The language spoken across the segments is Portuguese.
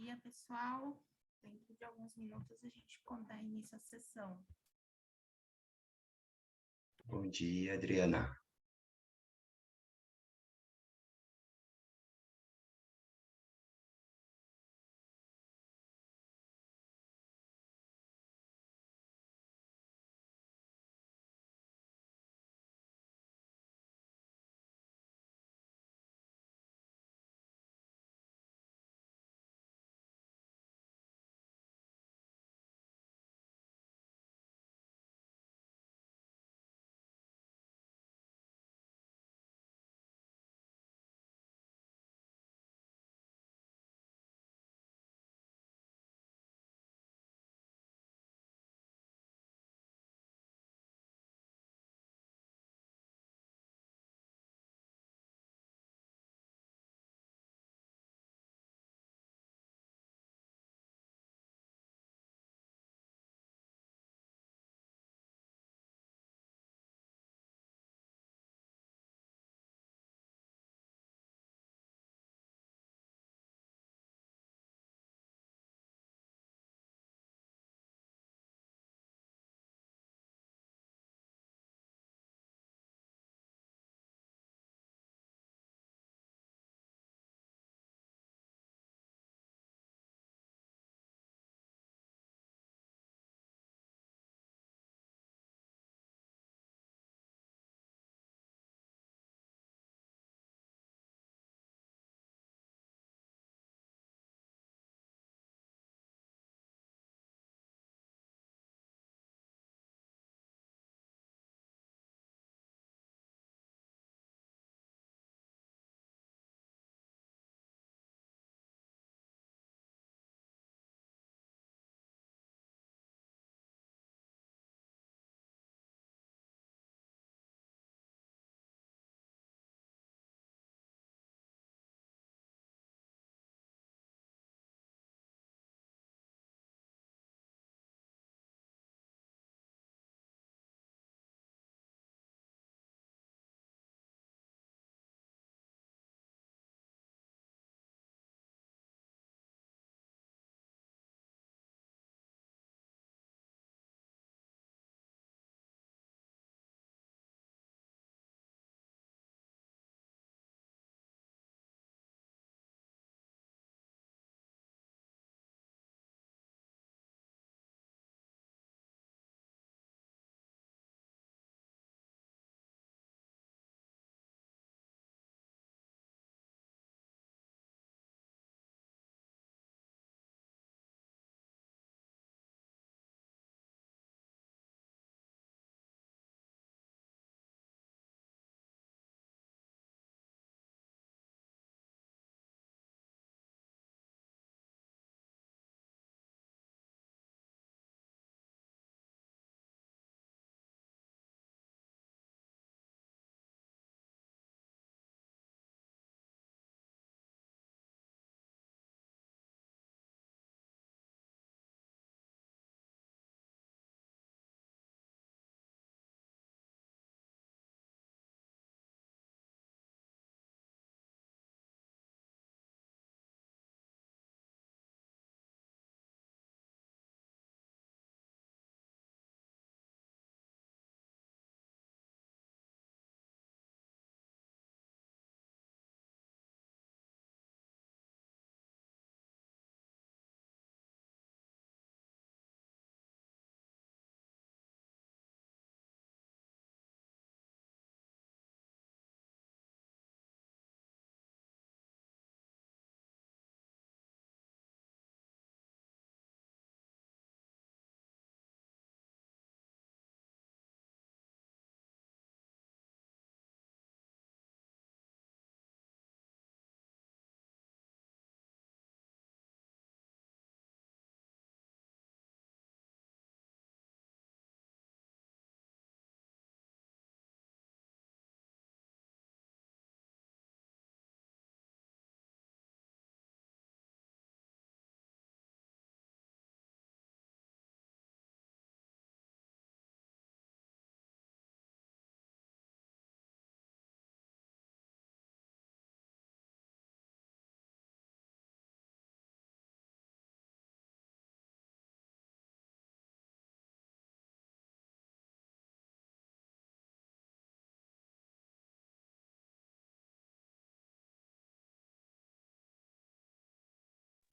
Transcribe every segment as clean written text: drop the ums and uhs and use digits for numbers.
dia, pessoal. Dentro de alguns minutos a gente dá início à sessão. Bom dia, Adriana.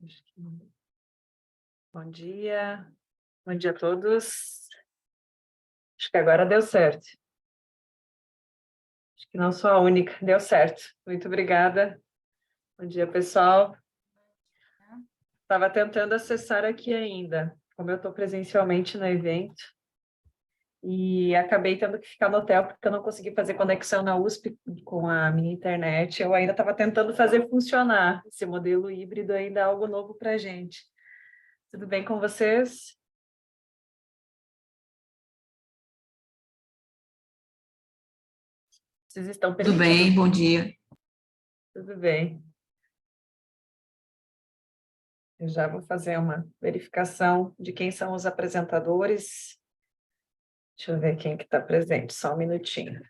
Acho que não. Bom dia a todos. Acho que agora deu certo. Acho que não sou a única, deu certo. Muito obrigada. Bom dia, pessoal. Estava tentando acessar aqui ainda, como eu estou presencialmente no evento, e acabei tendo que ficar no hotel porque eu não consegui fazer conexão na USP com a minha internet. Eu ainda estava tentando fazer funcionar esse modelo híbrido, ainda é algo novo para a gente. Tudo bem com vocês? Vocês estão Tudo permitindo? bem, bom dia. Tudo bem. Eu já vou fazer uma verificação de quem são os apresentadores. Deixa eu ver quem que está presente, só um minutinho.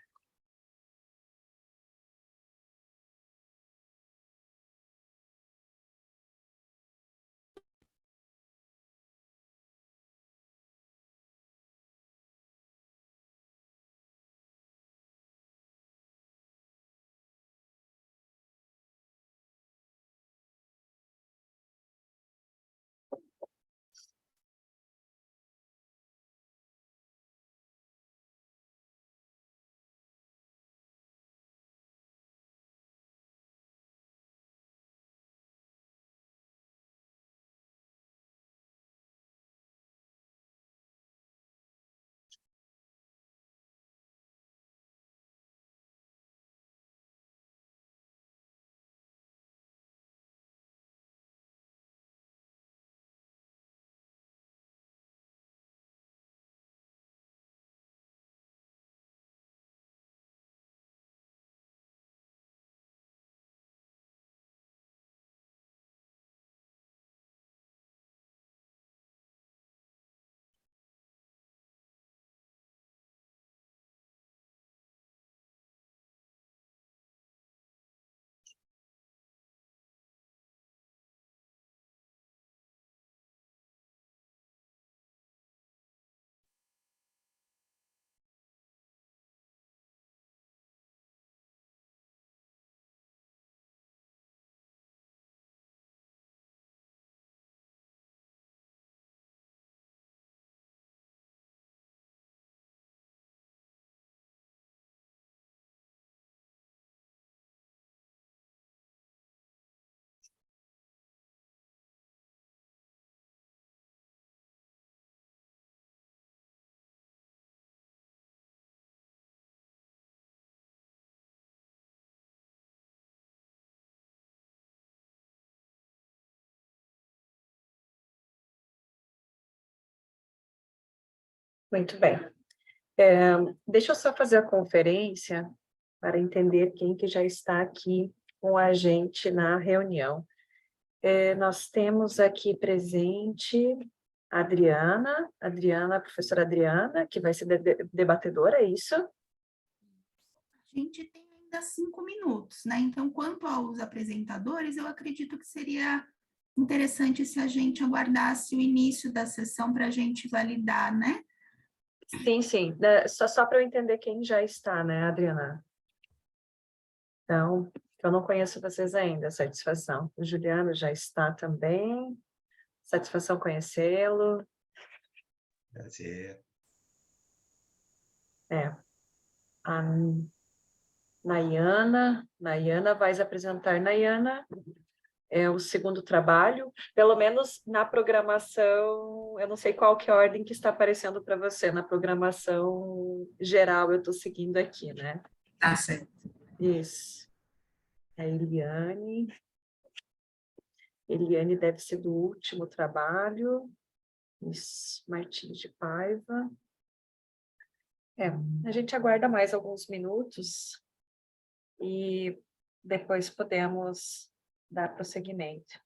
Muito bem. Deixa eu só fazer a conferência para entender quem que já está aqui com a gente na reunião. Nós temos aqui presente a a professora Adriana, que vai ser debatedora, é isso? A gente tem ainda 5 minutos, né? Então, quanto aos apresentadores, eu acredito que seria interessante se a gente aguardasse o início da sessão para a gente validar, né? Sim, sim. Só para eu entender quem já está, né, Adriana? Então, eu não conheço vocês ainda, satisfação. O Juliano já está também. Satisfação conhecê-lo. Prazer. A Nayana, vais apresentar, Nayana, é o segundo trabalho, pelo menos na programação, eu não sei qual que é a ordem que está aparecendo para você, na programação geral eu estou seguindo aqui, né? Tá certo. Isso. A Eliane deve ser do último trabalho. Isso, Martins de Paiva. A gente aguarda mais alguns minutos e depois podemos dar prosseguimento.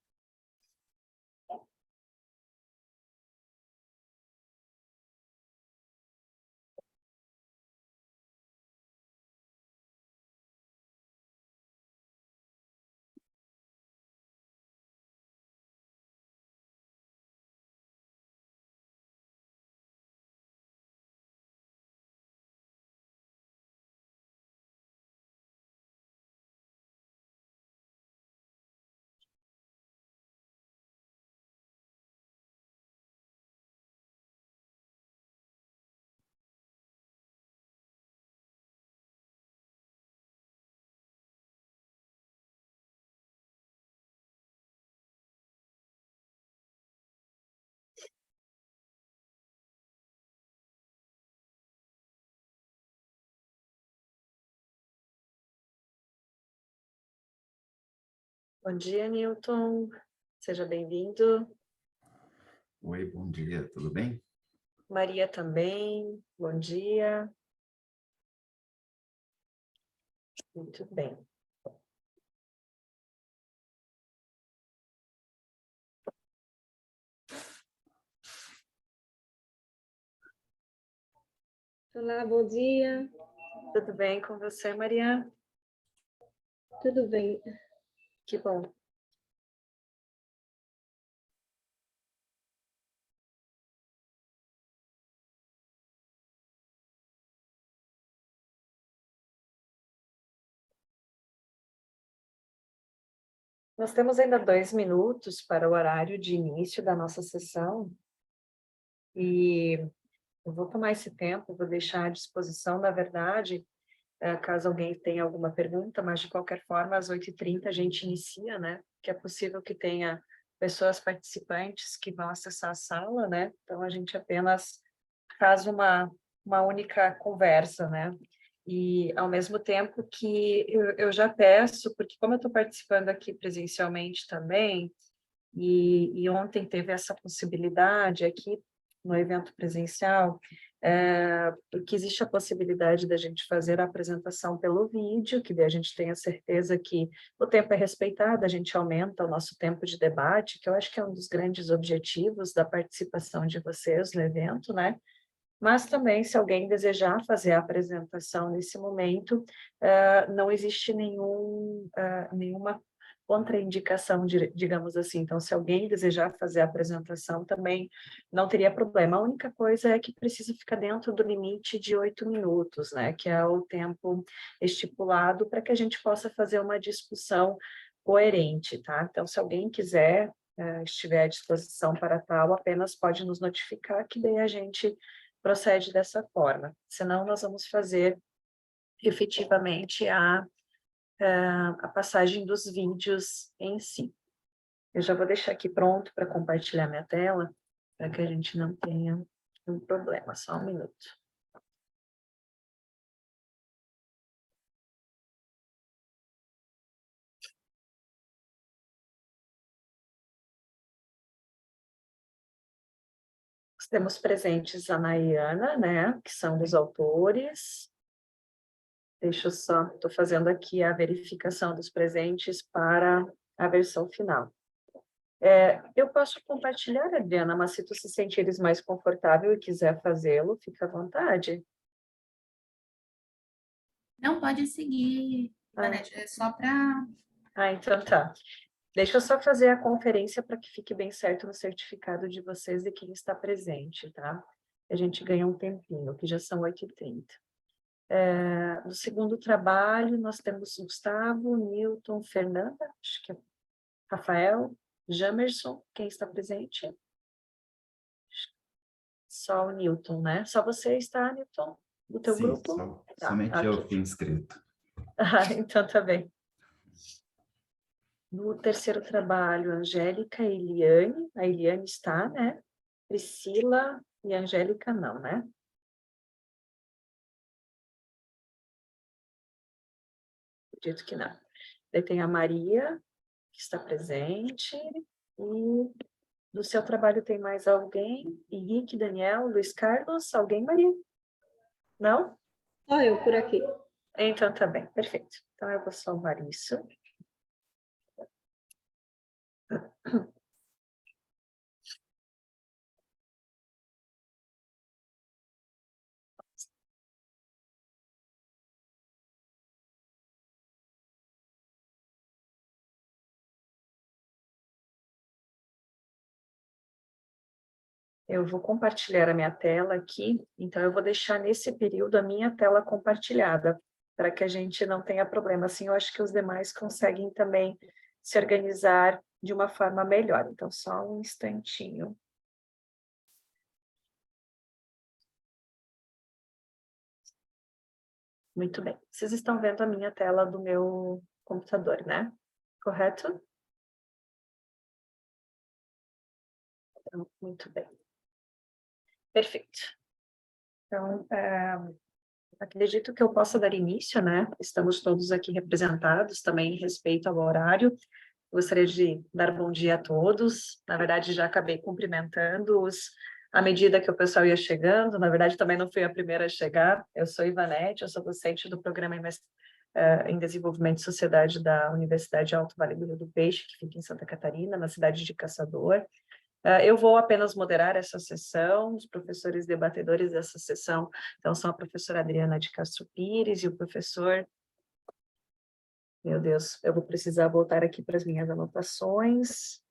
Bom dia, Newton. Seja bem-vindo. Oi, bom dia, tudo bem? Maria também. Bom dia. Muito bem. Olá, bom dia. Tudo bem com você, Maria? Tudo bem? Que bom. Nós temos ainda 2 minutos para o horário de início da nossa sessão e eu vou tomar esse tempo, vou deixar à disposição, na verdade, caso alguém tenha alguma pergunta, mas de qualquer forma, às 8h30 a gente inicia, né? Que é possível que tenha pessoas participantes que vão acessar a sala, né? Então, a gente apenas faz uma única conversa, né? E, ao mesmo tempo que eu já peço, porque como eu estou participando aqui presencialmente também, e ontem teve essa possibilidade aqui no evento presencial, porque existe a possibilidade da gente fazer a apresentação pelo vídeo, que daí a gente tenha certeza que o tempo é respeitado, a gente aumenta o nosso tempo de debate, que eu acho que é um dos grandes objetivos da participação de vocês no evento, né? Mas também, se alguém desejar fazer a apresentação nesse momento, não existe nenhuma contraindicação, digamos assim. Então, se alguém desejar fazer a apresentação, também não teria problema. A única coisa é que precisa ficar dentro do limite de 8 minutos, né? Que é o tempo estipulado para que a gente possa fazer uma discussão coerente, tá? Então, se alguém quiser, estiver à disposição para tal, apenas pode nos notificar que daí a gente procede dessa forma. Senão, nós vamos fazer efetivamente a passagem dos vídeos em si. Eu já vou deixar aqui pronto para compartilhar minha tela, para que a gente não tenha um problema. Só um minuto. Temos presentes a Nayana, né, que são os autores. Deixa eu só, estou fazendo aqui a verificação dos presentes para a versão final. Eu posso compartilhar, Adriana, mas se tu se sentires mais confortável e quiser fazê-lo, fica à vontade. Não pode seguir, Vanessa, é só para... Então tá. Deixa eu só fazer a conferência para que fique bem certo no certificado de vocês e quem está presente, tá? A gente ganha um tempinho, que já são 8h30. No segundo trabalho, nós temos Gustavo, Newton, Fernanda, acho que é Rafael, Jamerson, quem está presente? Só o Newton, né? Só você está, Newton, do teu Sim, grupo? somente eu fui inscrito. Então tá bem. No terceiro trabalho, Angélica e Eliane. A Eliane está, né? Priscila e Angélica não, né? Acredito que não. Daí tem a Maria, que está presente. E do seu trabalho tem mais alguém? Henrique, Daniel, Luiz Carlos, alguém, Maria? Não? Só eu por aqui. Então tá bem, perfeito. Então eu vou salvar isso. Eu vou compartilhar a minha tela aqui, então eu vou deixar nesse período a minha tela compartilhada, para que a gente não tenha problema. Assim, eu acho que os demais conseguem também se organizar de uma forma melhor. Então, só um instantinho. Muito bem. Vocês estão vendo a minha tela do meu computador, né? Correto? Então, muito bem. Perfeito. Então, acredito que eu possa dar início, né? Estamos todos aqui representados também em respeito ao horário. Gostaria de dar bom dia a todos. Na verdade, já acabei cumprimentando-os à medida que o pessoal ia chegando. Na verdade, também não fui a primeira a chegar. Eu sou Ivanete, eu sou docente do programa em Desenvolvimento de Sociedade da Universidade Alto Vale do Rio do Peixe, que fica em Santa Catarina, na cidade de Caçador. Eu vou apenas moderar essa sessão. Os professores debatedores dessa sessão, então, são a professora Adriana de Castro Pires e o professor... Meu Deus, eu vou precisar voltar aqui para as minhas anotações,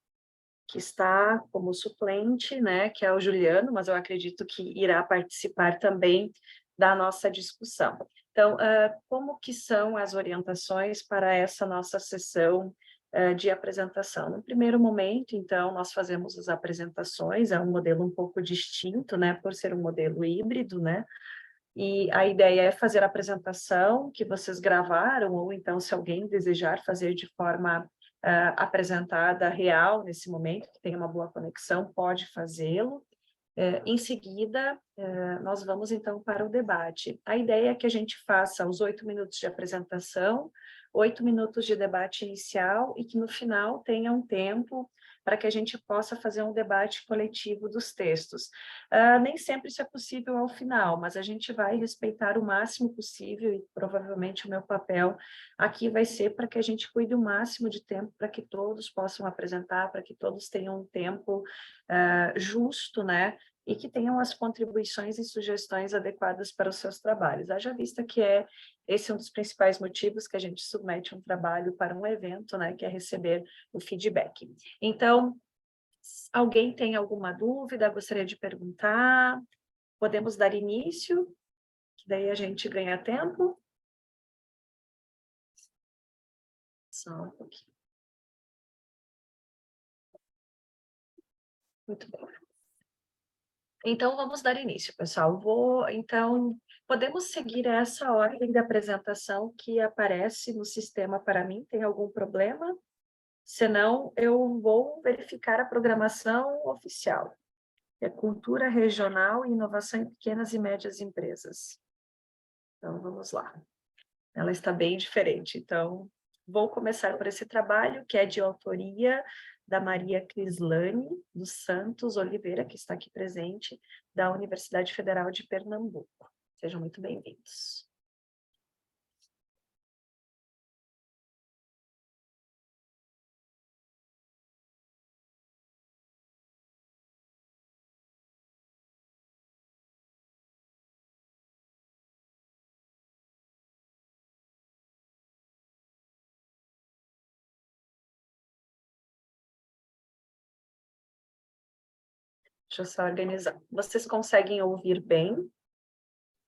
que está como suplente, né, que é o Juliano, mas eu acredito que irá participar também da nossa discussão. Então, como que são as orientações para essa nossa sessão de apresentação? No primeiro momento, então, nós fazemos as apresentações, é um modelo um pouco distinto, né, por ser um modelo híbrido, né, e a ideia é fazer a apresentação que vocês gravaram, ou então, se alguém desejar fazer de forma apresentada real nesse momento, que tenha uma boa conexão, pode fazê-lo. Em seguida, nós vamos, então, para o debate. A ideia é que a gente faça os 8 minutos de apresentação, 8 minutos de debate inicial, e que no final tenha um tempo para que a gente possa fazer um debate coletivo dos textos. Nem sempre isso é possível ao final, mas a gente vai respeitar o máximo possível, e provavelmente o meu papel aqui vai ser para que a gente cuide o máximo de tempo para que todos possam apresentar, para que todos tenham um tempo justo, né? E que tenham as contribuições e sugestões adequadas para os seus trabalhos. Haja vista que esse é um dos principais motivos que a gente submete um trabalho para um evento, né, que é receber o feedback. Então, alguém tem alguma dúvida, gostaria de perguntar? Podemos dar início, que daí a gente ganha tempo. Só um pouquinho. Muito bom. Então, vamos dar início, pessoal. Então, podemos seguir essa ordem de apresentação que aparece no sistema para mim? Tem algum problema? Senão, eu vou verificar a programação oficial. É Cultura Regional e Inovação em Pequenas e Médias Empresas. Então, vamos lá. Ela está bem diferente. Então, vou começar por esse trabalho, que é de autoria da Maria Crislane dos Santos Oliveira, que está aqui presente, da Universidade Federal de Pernambuco. Sejam muito bem-vindos. Deixa eu só organizar. Vocês conseguem ouvir bem?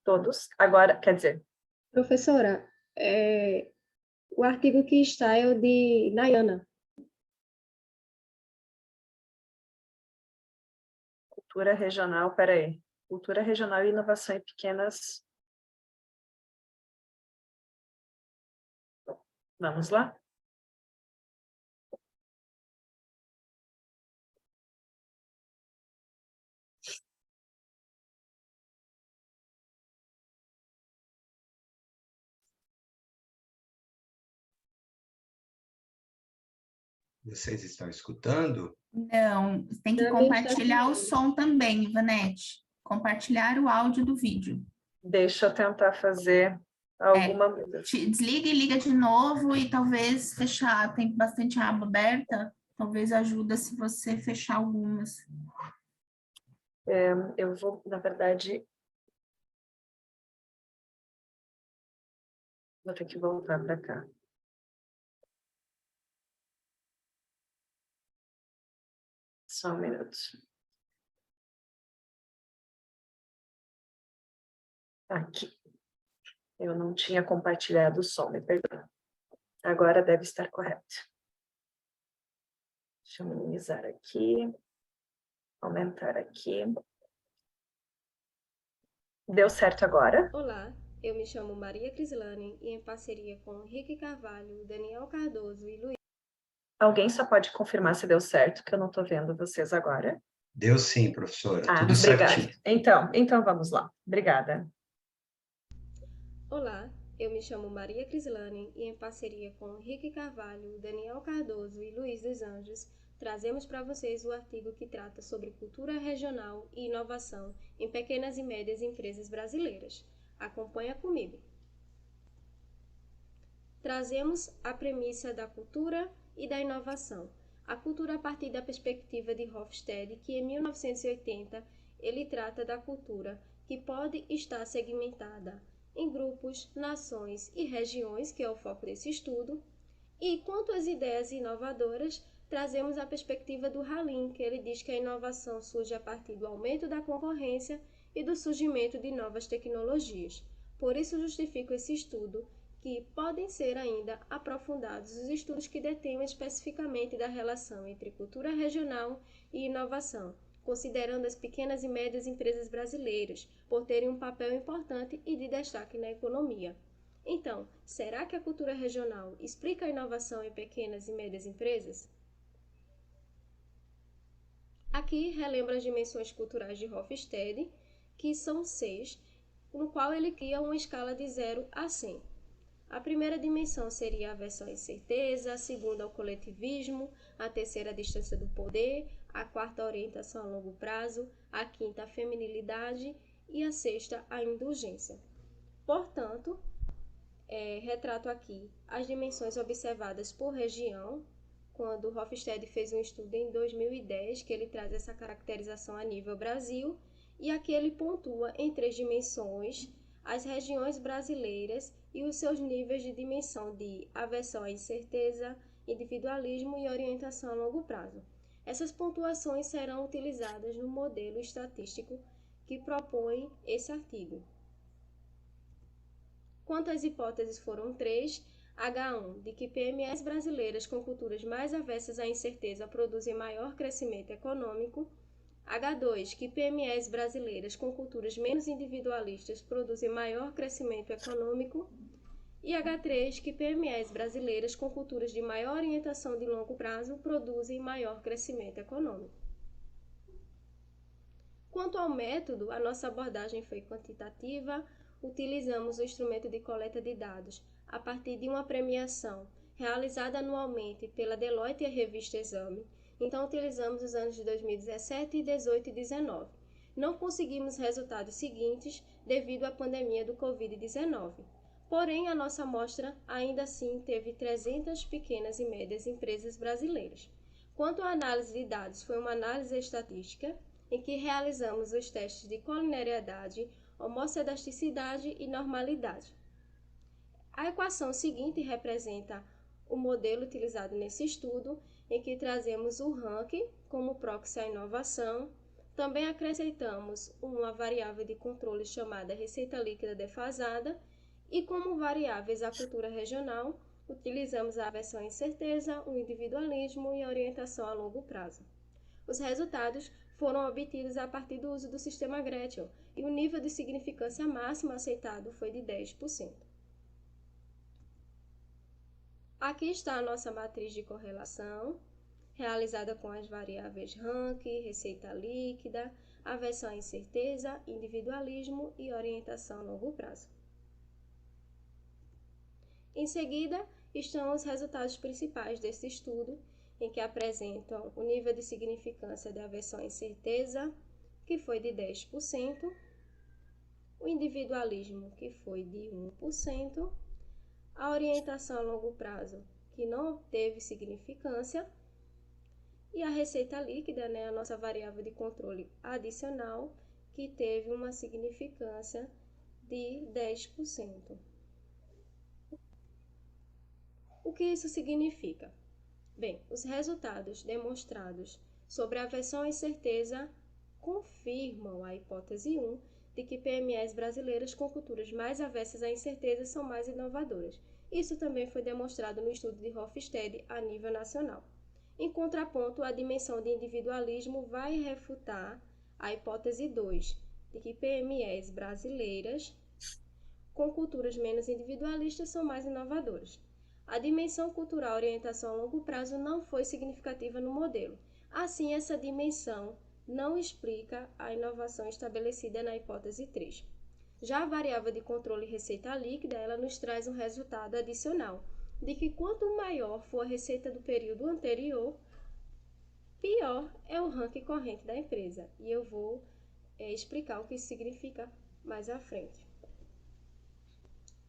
Todos? Agora, quer dizer... Professora, o artigo que está é o de Nayana. Cultura Regional, peraí. Cultura Regional e Inovação em Pequenas... Vamos lá? Vocês estão escutando? Não, tem que Para mim está compartilhar o escutando. som também, Ivanete. Compartilhar o áudio do vídeo. Deixa eu tentar fazer alguma... Desliga e liga de novo e talvez fechar. Tem bastante aba aberta, talvez ajuda se você fechar algumas. Eu vou, na verdade... Vou ter que voltar para cá. Só um minuto. Aqui. Eu não tinha compartilhado o som, me perdoa. Agora deve estar correto. Deixa eu minimizar aqui. Aumentar aqui. Deu certo agora? Olá, eu me chamo Maria Crislane e em parceria com Henrique Carvalho, Daniel Cardoso e Luiz. Alguém só pode confirmar se deu certo, que eu não estou vendo vocês agora. Deu sim, professora. Tudo obrigada. certinho. Então vamos lá. Obrigada. Olá, Eu me chamo Maria Crislane e, em parceria com Henrique Carvalho, Daniel Cardoso e Luiz dos Anjos, trazemos para vocês o artigo que trata sobre cultura regional e inovação em pequenas e médias empresas brasileiras. Acompanha comigo. Trazemos a premissa da cultura e da inovação. A cultura a partir da perspectiva de Hofstede, que em 1980 ele trata da cultura que pode estar segmentada em grupos, nações e regiões, que é o foco desse estudo. E quanto às ideias inovadoras, trazemos a perspectiva do Halim, que ele diz que a inovação surge a partir do aumento da concorrência e do surgimento de novas tecnologias. Por isso justifico esse estudo, que podem ser ainda aprofundados os estudos que detenham especificamente da relação entre cultura regional e inovação, considerando as pequenas e médias empresas brasileiras, por terem um papel importante e de destaque na economia. Então, será que a cultura regional explica a inovação em pequenas e médias empresas? Aqui relembra as dimensões culturais de Hofstede, que são 6, no qual ele cria uma escala de 0 a 100. A primeira dimensão seria a aversão à incerteza, a segunda, o coletivismo, a terceira, a distância do poder, a quarta, a orientação a longo prazo, a quinta, a feminilidade e a sexta, a indulgência. Portanto, retrato aqui as dimensões observadas por região, quando Hofstede fez um estudo em 2010, que ele traz essa caracterização a nível Brasil, e aqui ele pontua em 3 dimensões as regiões brasileiras e os seus níveis de dimensão de aversão à incerteza, individualismo e orientação a longo prazo. Essas pontuações serão utilizadas no modelo estatístico que propõe esse artigo. Quanto às hipóteses, foram 3. H1, de que PMEs brasileiras com culturas mais avessas à incerteza produzem maior crescimento econômico. H2, que PMEs brasileiras com culturas menos individualistas produzem maior crescimento econômico. E H3, que PMEs brasileiras com culturas de maior orientação de longo prazo produzem maior crescimento econômico. Quanto ao método, a nossa abordagem foi quantitativa. Utilizamos o instrumento de coleta de dados a partir de uma premiação realizada anualmente pela Deloitte e a revista Exame. Então, utilizamos os anos de 2017, 2018 e 2019. Não conseguimos resultados seguintes devido à pandemia do Covid-19. Porém, a nossa amostra ainda assim teve 300 pequenas e médias empresas brasileiras. Quanto à análise de dados, foi uma análise estatística em que realizamos os testes de colinearidade, homocedasticidade e normalidade. A equação seguinte representa o modelo utilizado nesse estudo, em que trazemos o ranking como proxy à inovação. Também acrescentamos uma variável de controle chamada receita líquida defasada e como variáveis a cultura regional, utilizamos a aversão à incerteza, o individualismo e a orientação a longo prazo. Os resultados foram obtidos a partir do uso do sistema Gretchen e o nível de significância máxima aceitado foi de 10%. Aqui está a nossa matriz de correlação, realizada com as variáveis ranking, receita líquida, aversão à incerteza, individualismo e orientação a longo prazo. Em seguida, estão os resultados principais desse estudo, em que apresentam o nível de significância da aversão à incerteza, que foi de 10%, o individualismo, que foi de 1%, a orientação a longo prazo, que não teve significância, e a receita líquida, a nossa variável de controle adicional, que teve uma significância de 10%. O que isso significa? Bem, os resultados demonstrados sobre a aversão à incerteza confirmam a hipótese 1 de que PMEs brasileiras com culturas mais avessas à incerteza são mais inovadoras. Isso também foi demonstrado no estudo de Hofstede a nível nacional. Em contraponto, a dimensão de individualismo vai refutar a hipótese 2 de que PMEs brasileiras com culturas menos individualistas são mais inovadoras. A dimensão cultural orientação a longo prazo não foi significativa no modelo. Assim, essa dimensão não explica a inovação estabelecida na hipótese 3. Já a variável de controle receita líquida, ela nos traz um resultado adicional, de que quanto maior for a receita do período anterior, pior é o ranking corrente da empresa. E eu vou explicar o que isso significa mais à frente.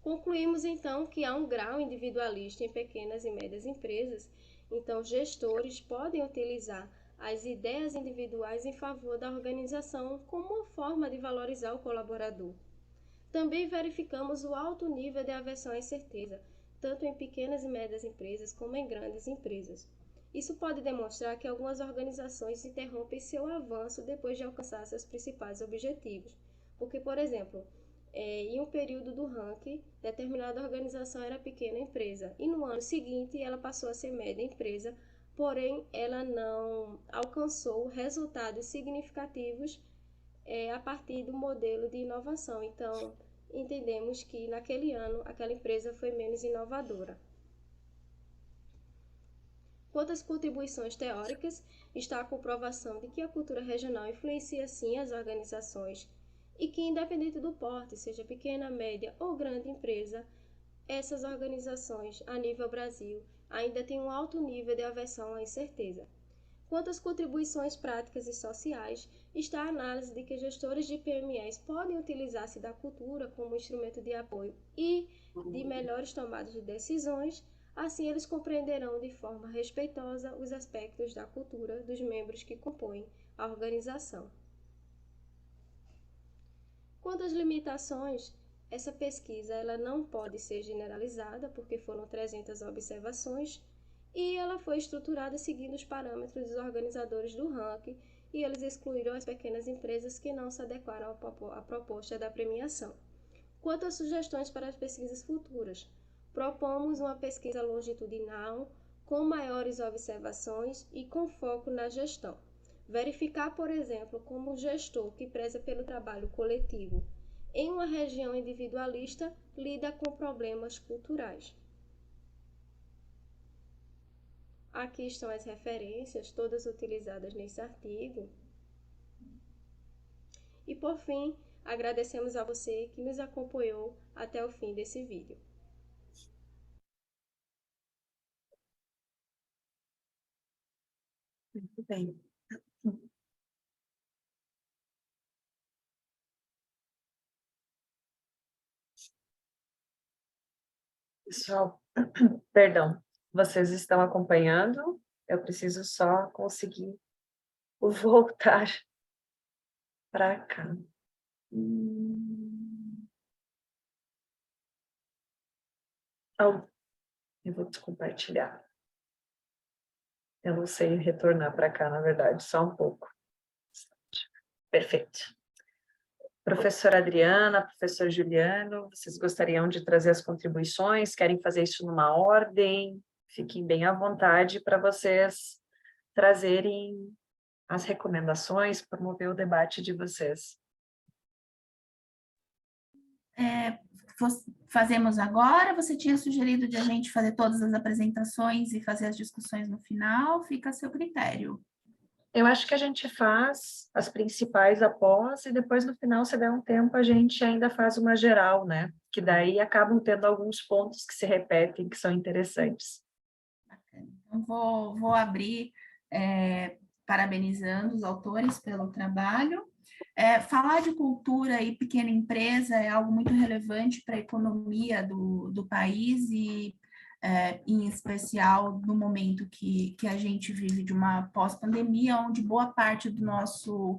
Concluímos, então, que há um grau individualista em pequenas e médias empresas, então gestores podem utilizar as ideias individuais em favor da organização como uma forma de valorizar o colaborador. Também verificamos o alto nível de aversão à incerteza, tanto em pequenas e médias empresas como em grandes empresas. Isso pode demonstrar que algumas organizações interrompem seu avanço depois de alcançar seus principais objetivos. Porque, por exemplo, em um período do ranking, determinada organização era pequena empresa e no ano seguinte ela passou a ser média empresa, porém ela não alcançou resultados significativos a partir do modelo de inovação. Então, entendemos que naquele ano aquela empresa foi menos inovadora. Quanto às contribuições teóricas, está a comprovação de que a cultura regional influencia sim as organizações e que, independente do porte, seja pequena, média ou grande empresa, essas organizações, a nível Brasil, ainda têm um alto nível de aversão à incerteza. Quanto às contribuições práticas e sociais, está a análise de que gestores de PMEs podem utilizar-se da cultura como instrumento de apoio e de melhores tomadas de decisões, assim eles compreenderão de forma respeitosa os aspectos da cultura dos membros que compõem a organização. Quanto às limitações, essa pesquisa ela não pode ser generalizada, porque foram 300 observações, e ela foi estruturada seguindo os parâmetros dos organizadores do ranking, e eles excluíram as pequenas empresas que não se adequaram à proposta da premiação. Quanto às sugestões para as pesquisas futuras, propomos uma pesquisa longitudinal, com maiores observações e com foco na gestão. Verificar, por exemplo, como um gestor que preza pelo trabalho coletivo em uma região individualista lida com problemas culturais. Aqui estão as referências, todas utilizadas nesse artigo. E, por fim, agradecemos a você que nos acompanhou até o fim desse vídeo. Muito bem. Pessoal, perdão, vocês estão acompanhando? Eu preciso só conseguir voltar para cá. Eu vou descompartilhar. Eu não sei retornar para cá, na verdade, só um pouco. Perfeito. Professora Adriana, professor Juliano, vocês gostariam de trazer as contribuições? Querem fazer isso numa ordem? Fiquem bem à vontade para vocês trazerem as recomendações, promover o debate de vocês. Fazemos agora? Você tinha sugerido de a gente fazer todas as apresentações e fazer as discussões no final? Fica a seu critério. Eu acho que a gente faz as principais após e depois no final, se der um tempo, a gente ainda faz uma geral, né? Que daí acabam tendo alguns pontos que se repetem, que são interessantes. Então, vou abrir parabenizando os autores pelo trabalho. Falar de cultura e pequena empresa é algo muito relevante para a economia do país e em especial no momento que a gente vive de uma pós-pandemia, onde boa parte do nosso...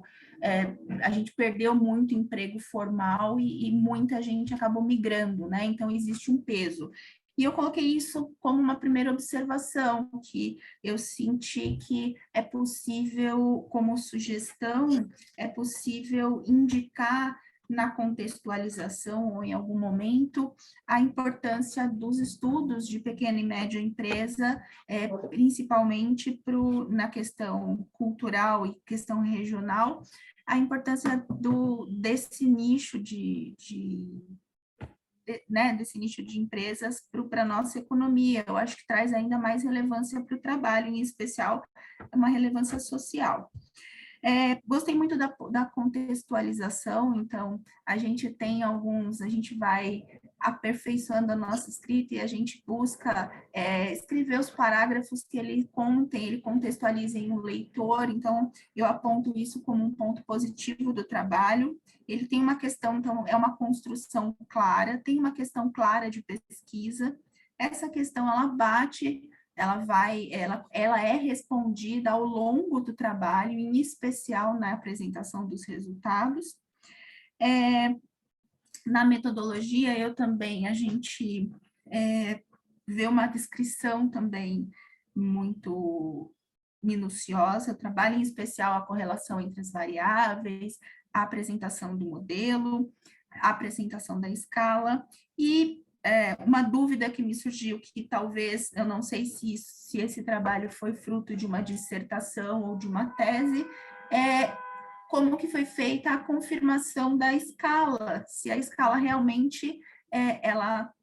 a gente perdeu muito emprego formal e muita gente acabou migrando, né? Então, existe um peso. E eu coloquei isso como uma primeira observação, que eu senti que é possível, como sugestão, é possível indicar na contextualização ou em algum momento a importância dos estudos de pequena e média empresa, principalmente na questão cultural e questão regional, a importância desse nicho desse nicho de empresas para a nossa economia. Eu acho que traz ainda mais relevância para o trabalho, em especial uma relevância social. Gostei muito da contextualização, então a gente tem a gente vai aperfeiçoando a nossa escrita e a gente busca escrever os parágrafos que ele contextualizem o leitor, então eu aponto isso como um ponto positivo do trabalho. Ele tem uma questão, então, é uma construção clara, tem uma questão clara de pesquisa, essa questão ela bate ela é respondida ao longo do trabalho, em especial na apresentação dos resultados. Na metodologia, a gente vê uma descrição também muito minuciosa, eu trabalho em especial a correlação entre as variáveis, a apresentação do modelo, a apresentação da escala, e uma dúvida que me surgiu, que talvez, eu não sei se esse trabalho foi fruto de uma dissertação ou de uma tese, como que foi feita a confirmação da escala, se a escala realmente ela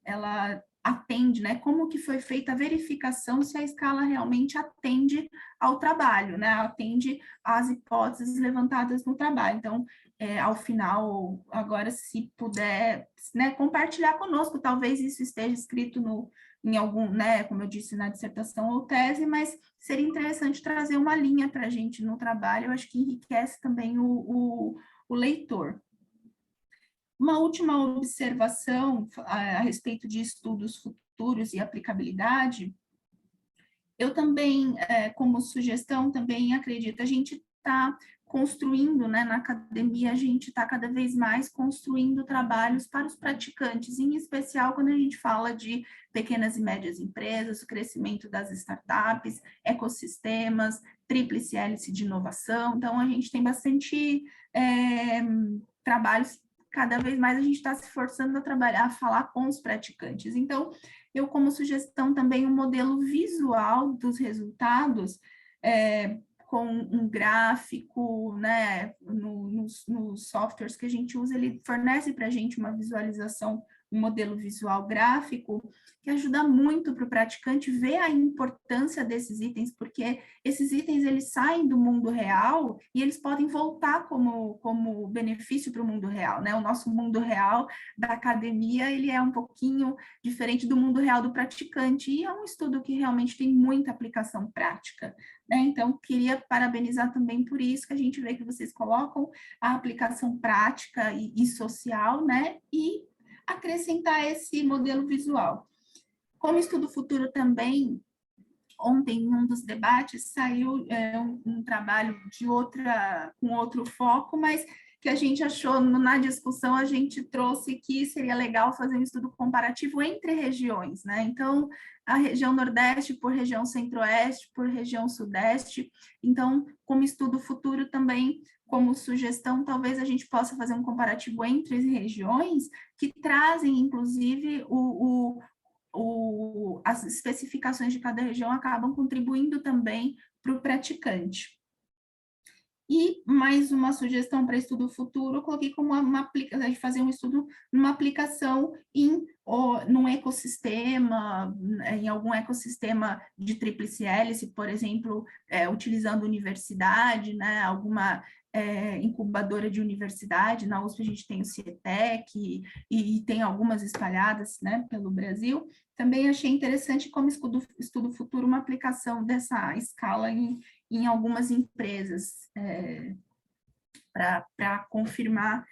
atende, né? Como que foi feita a verificação se a escala realmente atende ao trabalho, né? Atende às hipóteses levantadas no trabalho. Então, ao final, agora, se puder, né, compartilhar conosco, talvez isso esteja escrito em algum, né, como eu disse, na dissertação ou tese, mas seria interessante trazer uma linha para a gente no trabalho, eu acho que enriquece também o leitor. Uma última observação a respeito de estudos futuros e aplicabilidade, eu também, como sugestão, também acredito, a gente está construindo, né, na academia, a gente está cada vez mais construindo trabalhos para os praticantes, em especial quando a gente fala de pequenas e médias empresas, o crescimento das startups, ecossistemas, tríplice hélice de inovação, então a gente tem bastante trabalhos, cada vez mais a gente está se forçando a trabalhar, a falar com os praticantes, então eu como sugestão também um modelo visual dos resultados, com um gráfico, né, nos softwares que a gente usa, ele fornece para a gente uma visualização, um modelo visual gráfico, que ajuda muito para o praticante ver a importância desses itens, porque esses itens, eles saem do mundo real e eles podem voltar como benefício para o mundo real, né? O nosso mundo real da academia, ele é um pouquinho diferente do mundo real do praticante, e é um estudo que realmente tem muita aplicação prática, né? Então, queria parabenizar também por isso, que a gente vê que vocês colocam a aplicação prática e social, né? E acrescentar esse modelo visual. Como estudo futuro também, ontem, em um dos debates, saiu um trabalho com outro foco, mas que a gente achou, na discussão, a gente trouxe que seria legal fazer um estudo comparativo entre regiões, né? Então, a região Nordeste por região Centro-Oeste, por região Sudeste. Então, como estudo futuro também, como sugestão, talvez a gente possa fazer um comparativo entre as regiões que trazem, inclusive, as especificações de cada região acabam contribuindo também para o praticante. E mais uma sugestão para estudo futuro, eu coloquei como fazer um estudo numa aplicação num ecossistema, em algum ecossistema de tríplice hélice, por exemplo, utilizando universidade, né, alguma incubadora de universidade. Na USP a gente tem o CIETEC e tem algumas espalhadas, né, pelo Brasil. Também achei interessante como estudo futuro uma aplicação dessa escala em algumas empresas, para confirmar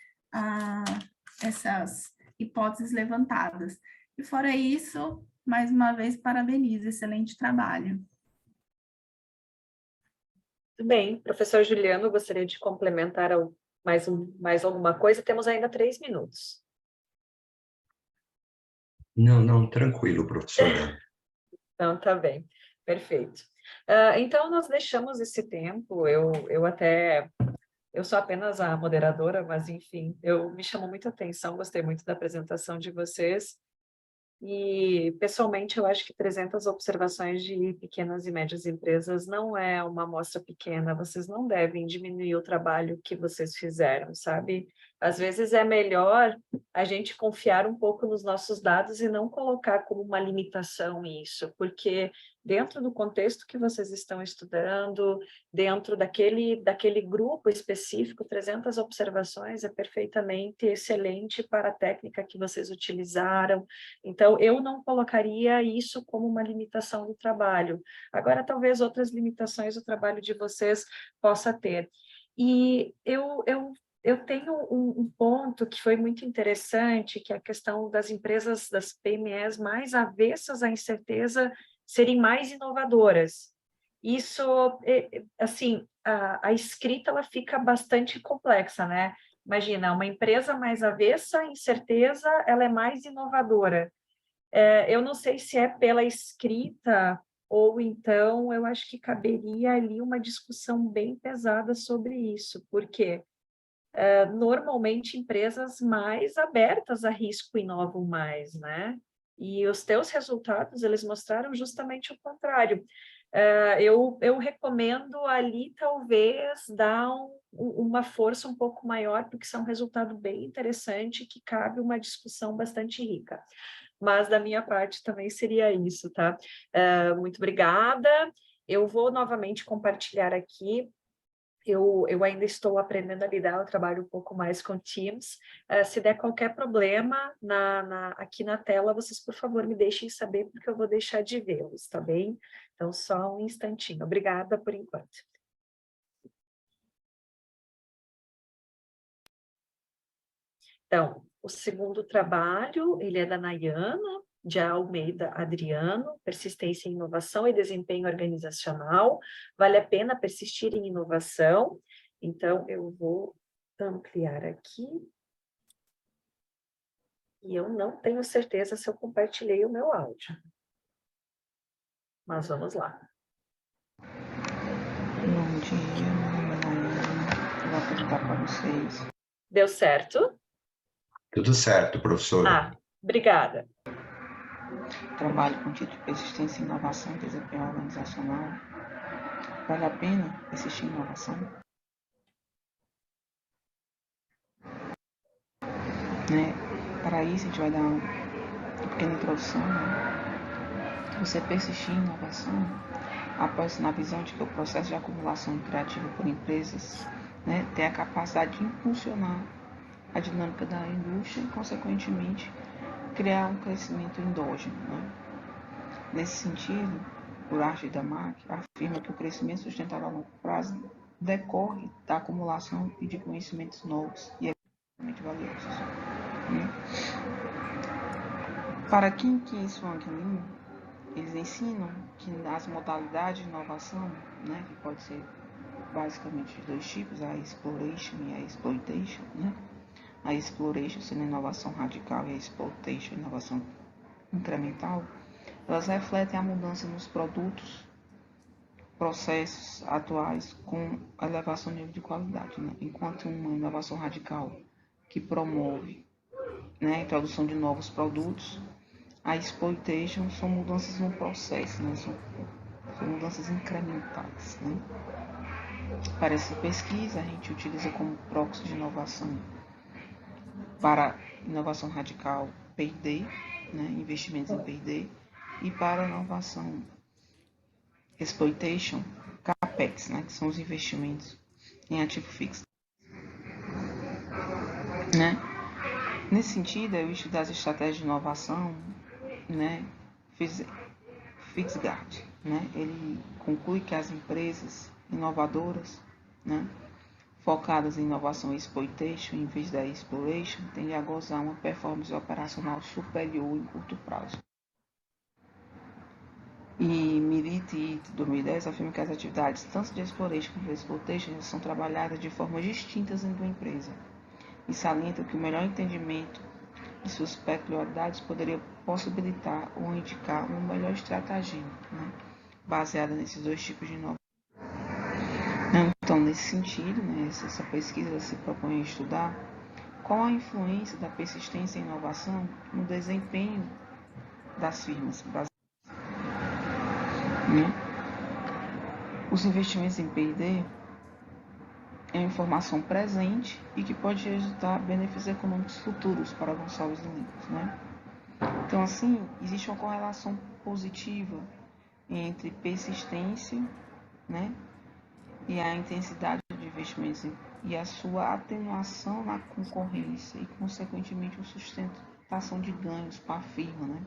essas hipóteses levantadas. E fora isso, mais uma vez, parabenizo, excelente trabalho. Muito bem, professor Juliano, gostaria de complementar mais alguma coisa? Temos ainda 3 minutos. Não, tranquilo, professora. Então, tá bem, perfeito. Então, nós deixamos esse tempo, eu sou apenas a moderadora, mas, enfim, me chamou muita atenção, gostei muito da apresentação de vocês, e, pessoalmente, eu acho que 300 observações de pequenas e médias empresas não é uma amostra pequena, vocês não devem diminuir o trabalho que vocês fizeram, sabe? Às vezes é melhor a gente confiar um pouco nos nossos dados e não colocar como uma limitação isso, porque dentro do contexto que vocês estão estudando, dentro daquele grupo específico, 300 observações é perfeitamente excelente para a técnica que vocês utilizaram. Então, eu não colocaria isso como uma limitação do trabalho. Agora, talvez outras limitações o trabalho de vocês possa ter. E eu tenho um ponto que foi muito interessante, que é a questão das empresas, das PMEs mais avessas à incerteza serem mais inovadoras. Isso, assim, a escrita ela fica bastante complexa, né? Imagina, uma empresa mais avessa à incerteza, ela é mais inovadora. Eu não sei se é pela escrita ou então eu acho que caberia ali uma discussão bem pesada sobre isso, porque normalmente empresas mais abertas a risco inovam mais, né? E os teus resultados, eles mostraram justamente o contrário. Eu recomendo ali, talvez, dar uma força um pouco maior, porque isso é um resultado bem interessante, que cabe uma discussão bastante rica. Mas, da minha parte, também seria isso, tá? Muito obrigada. Eu vou novamente compartilhar aqui. Eu ainda estou aprendendo a lidar, eu trabalho um pouco mais com Teams. Se der qualquer problema aqui na tela, vocês, por favor, me deixem saber, porque eu vou deixar de vê-los, tá bem? Então, só um instantinho. Obrigada por enquanto. Então, o segundo trabalho, ele é da Nayana, de Almeida Adriano, persistência em inovação e desempenho organizacional. Vale a pena persistir em inovação. Então, eu vou ampliar aqui. E eu não tenho certeza se eu compartilhei o meu áudio. Mas vamos lá. Bom dia, eu vou apresentar para vocês. Deu certo? Tudo certo, professora. Obrigada. Trabalho com título de persistência em inovação e desempenho organizacional. Vale a pena persistir em inovação? Para isso, a gente vai dar uma pequena introdução. Você persistir em inovação após na visão de que o processo de acumulação criativa por empresas tem a capacidade de impulsionar a dinâmica da indústria e, consequentemente, criar um crescimento endógeno. Nesse sentido, o Arch Damac afirma que o crescimento sustentável a longo prazo decorre da acumulação de conhecimentos novos e extremamente valiosos. Para Kim e Swang Lin, eles ensinam que as modalidades de inovação, que pode ser basicamente de dois tipos, a exploration e a exploitation, a exploration sendo a inovação radical e a exploitation, a inovação incremental, elas refletem a mudança nos produtos, processos atuais com elevação do nível de qualidade, enquanto uma inovação radical que promove a introdução de novos produtos, a exploitation são mudanças no processo, são mudanças incrementais. Para essa pesquisa, a gente utiliza como proxy de inovação para inovação radical P&D, investimentos em P&D, e para inovação exploitation CAPEX, que são os investimentos em ativo fixo. Nesse sentido, eu estudo as estratégias de inovação, Fitzgerald, ele conclui que as empresas inovadoras, focadas em inovação e exploitation em vez da exploration, tendem a gozar uma performance operacional superior em curto prazo. E Milite e 2010 afirma que as atividades tanto de exploration como de exploitation são trabalhadas de formas distintas dentro da empresa e salientam que o melhor entendimento de suas peculiaridades poderia possibilitar ou indicar uma melhor estratégia, baseada nesses dois tipos de inovação. Então, nesse sentido, essa pesquisa se propõe a estudar qual a influência da persistência e inovação no desempenho das firmas brasileiras. Os investimentos em P&D é uma informação presente e que pode resultar benefícios econômicos futuros para Gonçalves Lemos, né? Então, assim, existe uma correlação positiva entre persistência, né, e a intensidade de investimentos e a sua atenuação na concorrência e, consequentemente, a sustentação de ganhos para a firma, né?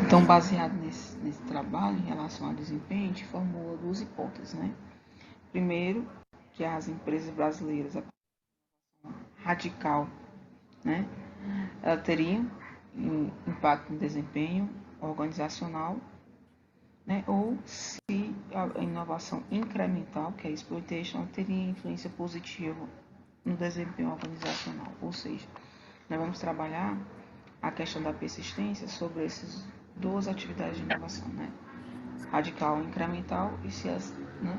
Então, baseado nesse trabalho em relação ao desempenho, a gente formula 2 hipóteses, né? Primeiro, que as empresas brasileiras radical, né, ela teriam impacto no desempenho organizacional, né, ou se a inovação incremental, que é a exploitation, teria influência positiva no desempenho organizacional. Ou seja, nós vamos trabalhar a questão da persistência sobre essas 2 atividades de inovação, né? Radical e incremental, e se as, né,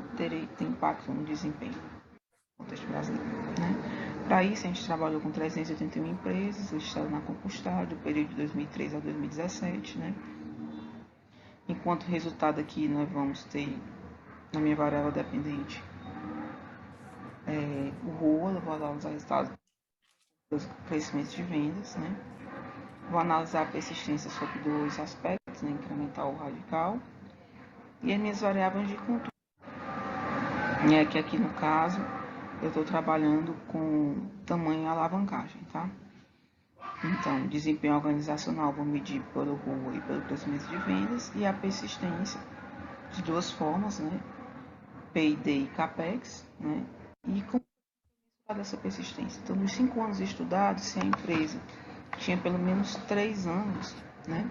tem impacto no desempenho no contexto brasileiro, né? Para isso, a gente trabalhou com 381 empresas listadas na Compostado, do período de 2003 a 2017, né? Enquanto resultado aqui, nós vamos ter, na minha variável dependente, o ROA, eu vou analisar resultados dos crescimentos de vendas, né? Vou analisar a persistência sobre 2 aspectos, né? Incremental ou radical, e as minhas variáveis de controle, que aqui no caso eu estou trabalhando com tamanho e alavancagem, tá? Então, desempenho organizacional vou medir pelo ROA e pelo crescimento de vendas, e a persistência de 2 formas, né? P&D e CAPEX, né? E como dessa persistência. Então, nos 5 anos estudados, se a empresa tinha pelo menos 3 anos, né,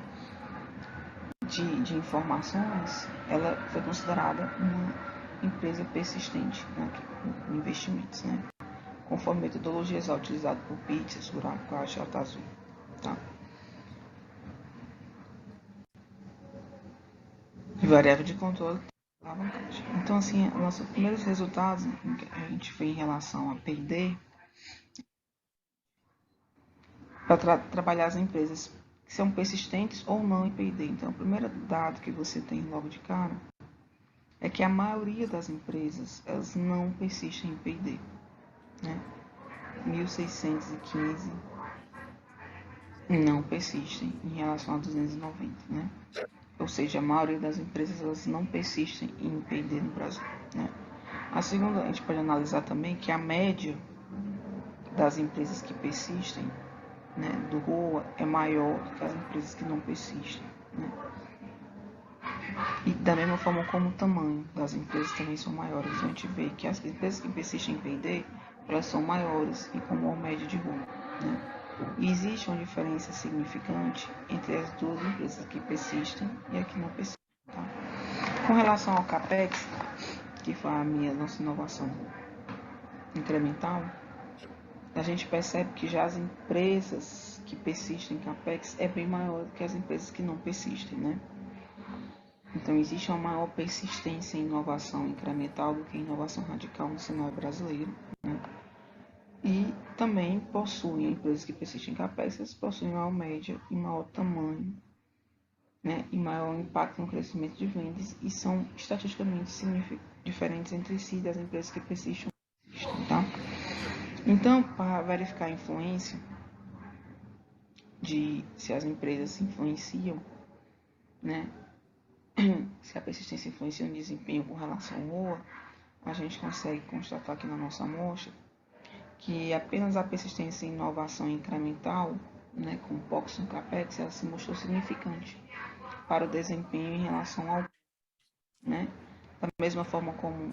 de informações, ela foi considerada uma empresa persistente, né, em investimentos, né, conforme metodologias utilizadas por PITS, gráfico A, J azul, tá? E variável de controle, alavancagem. Então, assim, nossos primeiros resultados que a gente fez em relação a P&D, para trabalhar as empresas que são persistentes ou não em P&D. Então, o primeiro dado que você tem logo de cara é que a maioria das empresas, elas não persistem em P&D, né? 1.615 não persistem em relação a 290, né? Ou seja, a maioria das empresas, elas não persistem em P&D no Brasil, né? A segunda, a gente pode analisar também que a média das empresas que persistem, né, do ROA é maior do que as empresas que não persistem, né? E da mesma forma como o tamanho das empresas também são maiores. Então, a gente vê que as empresas que persistem em P&D, elas são maiores e com maior média de ROA, né? E existe uma diferença significante entre as 2 empresas que persistem e a que não persistem, tá? Com relação ao CAPEX, que foi a nossa inovação incremental, a gente percebe que já as empresas que persistem em CAPEX é bem maior do que as empresas que não persistem, né? Então, existe uma maior persistência em inovação incremental do que em inovação radical no cenário brasileiro, né? E também possuem, empresas que persistem em CAPEX, elas possuem maior média e maior tamanho, né? E maior impacto no crescimento de vendas, e são estatisticamente diferentes entre si das empresas que persistem, tá? Então, para verificar a influência de se as empresas se influenciam, né, se a persistência influencia no desempenho com relação ao ROA, a gente consegue constatar aqui na nossa amostra que apenas a persistência em inovação incremental, né, com POX no CAPEX, ela se mostrou significante para o desempenho em relação ao, né, da mesma forma como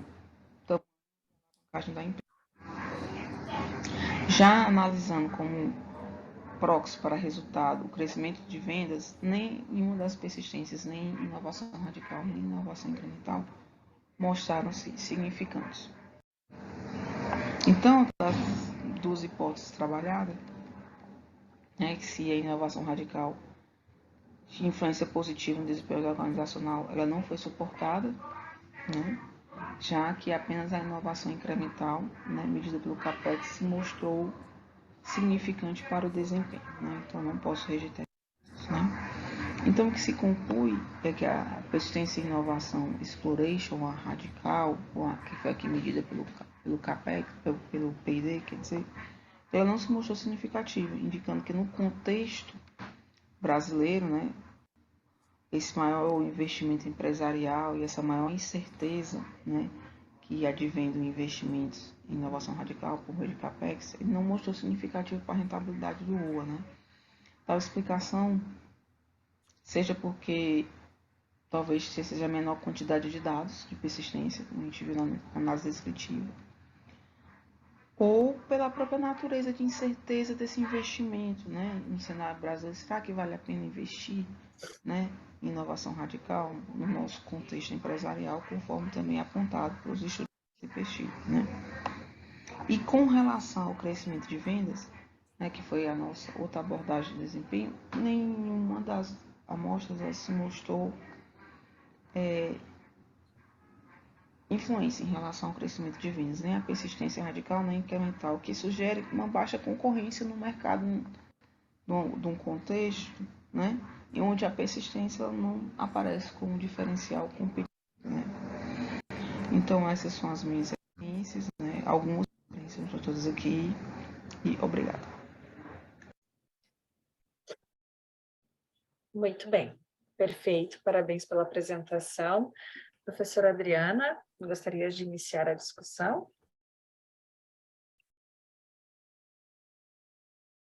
a da empresa. Já analisando como proxy para resultado o crescimento de vendas, nem nenhuma das persistências, nem inovação radical, nem inovação incremental, mostraram-se significantes. Então, das 2 hipóteses trabalhadas, né, que se a inovação radical de influência positiva no desempenho organizacional, ela não foi suportada, né, já que apenas a inovação incremental, né, medida pelo CAPEX, se mostrou significante para o desempenho, né? Então, não posso rejeitar isso, né? Então, o que se conclui é que a persistência em inovação exploration, a radical, que foi aqui medida pelo CAPEX, pelo P&D, quer dizer, ela não se mostrou significativa, indicando que no contexto brasileiro, né, esse maior investimento empresarial e essa maior incerteza, né, que advém do investimento em inovação radical por meio de CAPEX, ele não mostrou significativo para a rentabilidade do UA, né? Tal explicação seja porque talvez seja a menor quantidade de dados de persistência, como a gente viu na análise descritiva, ou pela própria natureza de incerteza desse investimento, né? No cenário brasileiro, será que vale a pena investir, né, em inovação radical no nosso contexto empresarial, conforme também apontado pelos estudos de pesquisa, né? E com relação ao crescimento de vendas, né, que foi a nossa outra abordagem de desempenho, nenhuma das amostras se mostrou influência em relação ao crescimento de vendas, nem a persistência radical, nem incremental, o que sugere uma baixa concorrência no mercado de um contexto, né, em onde a persistência não aparece como um diferencial competitivo, né. Então, essas são as minhas experiências, né, algumas experiências para todas aqui, e obrigado. Muito bem, perfeito, parabéns pela apresentação. Professora Adriana, gostaria de iniciar a discussão?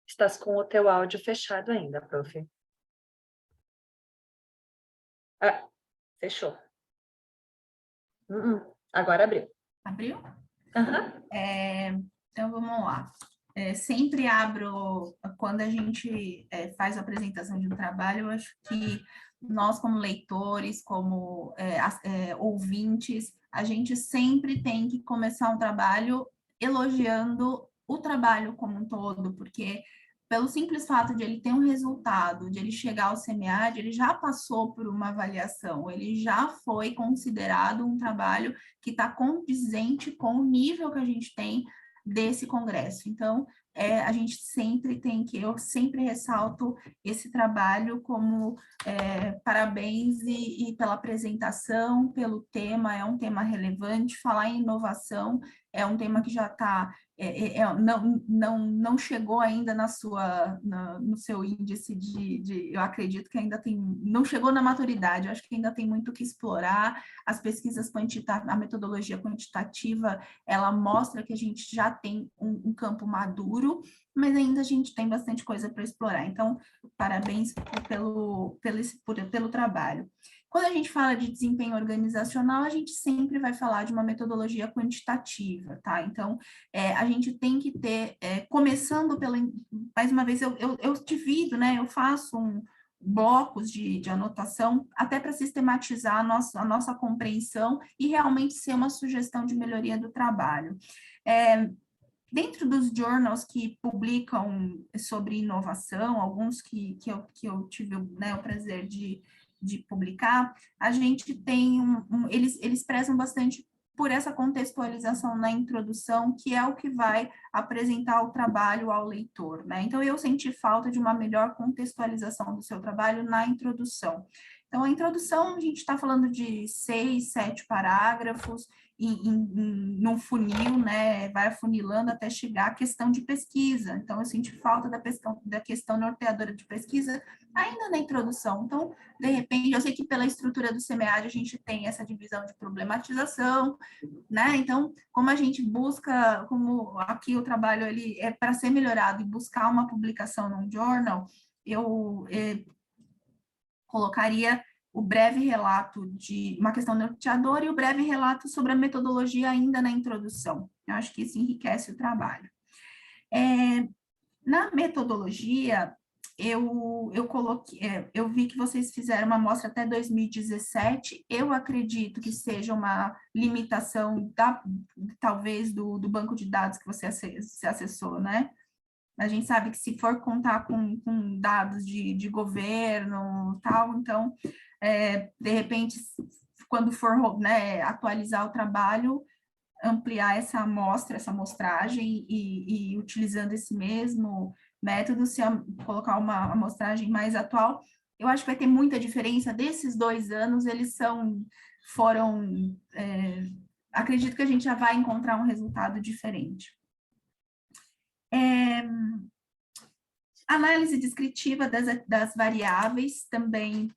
Estás com o teu áudio fechado ainda, prof. Ah, fechou. Agora abriu. Abriu? Uhum. Então, vamos lá. Sempre abro, quando a gente faz a apresentação de um trabalho, eu acho que nós, como leitores, como ouvintes, a gente sempre tem que começar um trabalho elogiando o trabalho como um todo, porque pelo simples fato de ele ter um resultado, de ele chegar ao CMEAD, ele já passou por uma avaliação, ele já foi considerado um trabalho que está condizente com o nível que a gente tem desse congresso. Então, a gente sempre tem que, eu sempre ressalto esse trabalho como parabéns e pela apresentação, pelo tema, é um tema relevante. Falar em inovação é um tema que já está, não chegou ainda no seu índice eu acredito que ainda tem, não chegou na maturidade, eu acho que ainda tem muito que explorar. As pesquisas quantitativas, a metodologia quantitativa, ela mostra que a gente já tem um campo maduro, mas ainda a gente tem bastante coisa para explorar. Então, parabéns pelo trabalho. Quando a gente fala de desempenho organizacional, a gente sempre vai falar de uma metodologia quantitativa, tá? Então, a gente tem que ter, começando mais uma vez, eu divido, né? Eu faço blocos de anotação, até para sistematizar a nossa compreensão e realmente ser uma sugestão de melhoria do trabalho. Dentro dos journals que publicam sobre inovação, alguns que eu tive, né, o prazer de publicar, a gente tem eles prezam bastante por essa contextualização na introdução, que é o que vai apresentar o trabalho ao leitor, né? Então, eu senti falta de uma melhor contextualização do seu trabalho na introdução. Então, a introdução, a gente está falando de 6, 7 parágrafos, num funil, né, vai afunilando até chegar à questão de pesquisa. Então, eu senti falta da questão norteadora de pesquisa ainda na introdução. Então, de repente, eu sei que pela estrutura do CMEAD a gente tem essa divisão de problematização, né? Então, como a gente busca, como aqui o trabalho ele é para ser melhorado e buscar uma publicação num journal, eu colocaria o breve relato de uma questão norteadora e o breve relato sobre a metodologia ainda na introdução. Eu acho que isso enriquece o trabalho. Na metodologia, eu coloquei, eu vi que vocês fizeram uma amostra até 2017, eu acredito que seja uma limitação talvez do banco de dados que você acessou, né? A gente sabe que se for contar com dados de governo tal, então, de repente, quando for, né, atualizar o trabalho, ampliar essa amostra, essa amostragem e utilizando esse mesmo método, se colocar uma amostragem mais atual, eu acho que vai ter muita diferença desses 2 anos, acredito que a gente já vai encontrar um resultado diferente. Análise descritiva das variáveis, também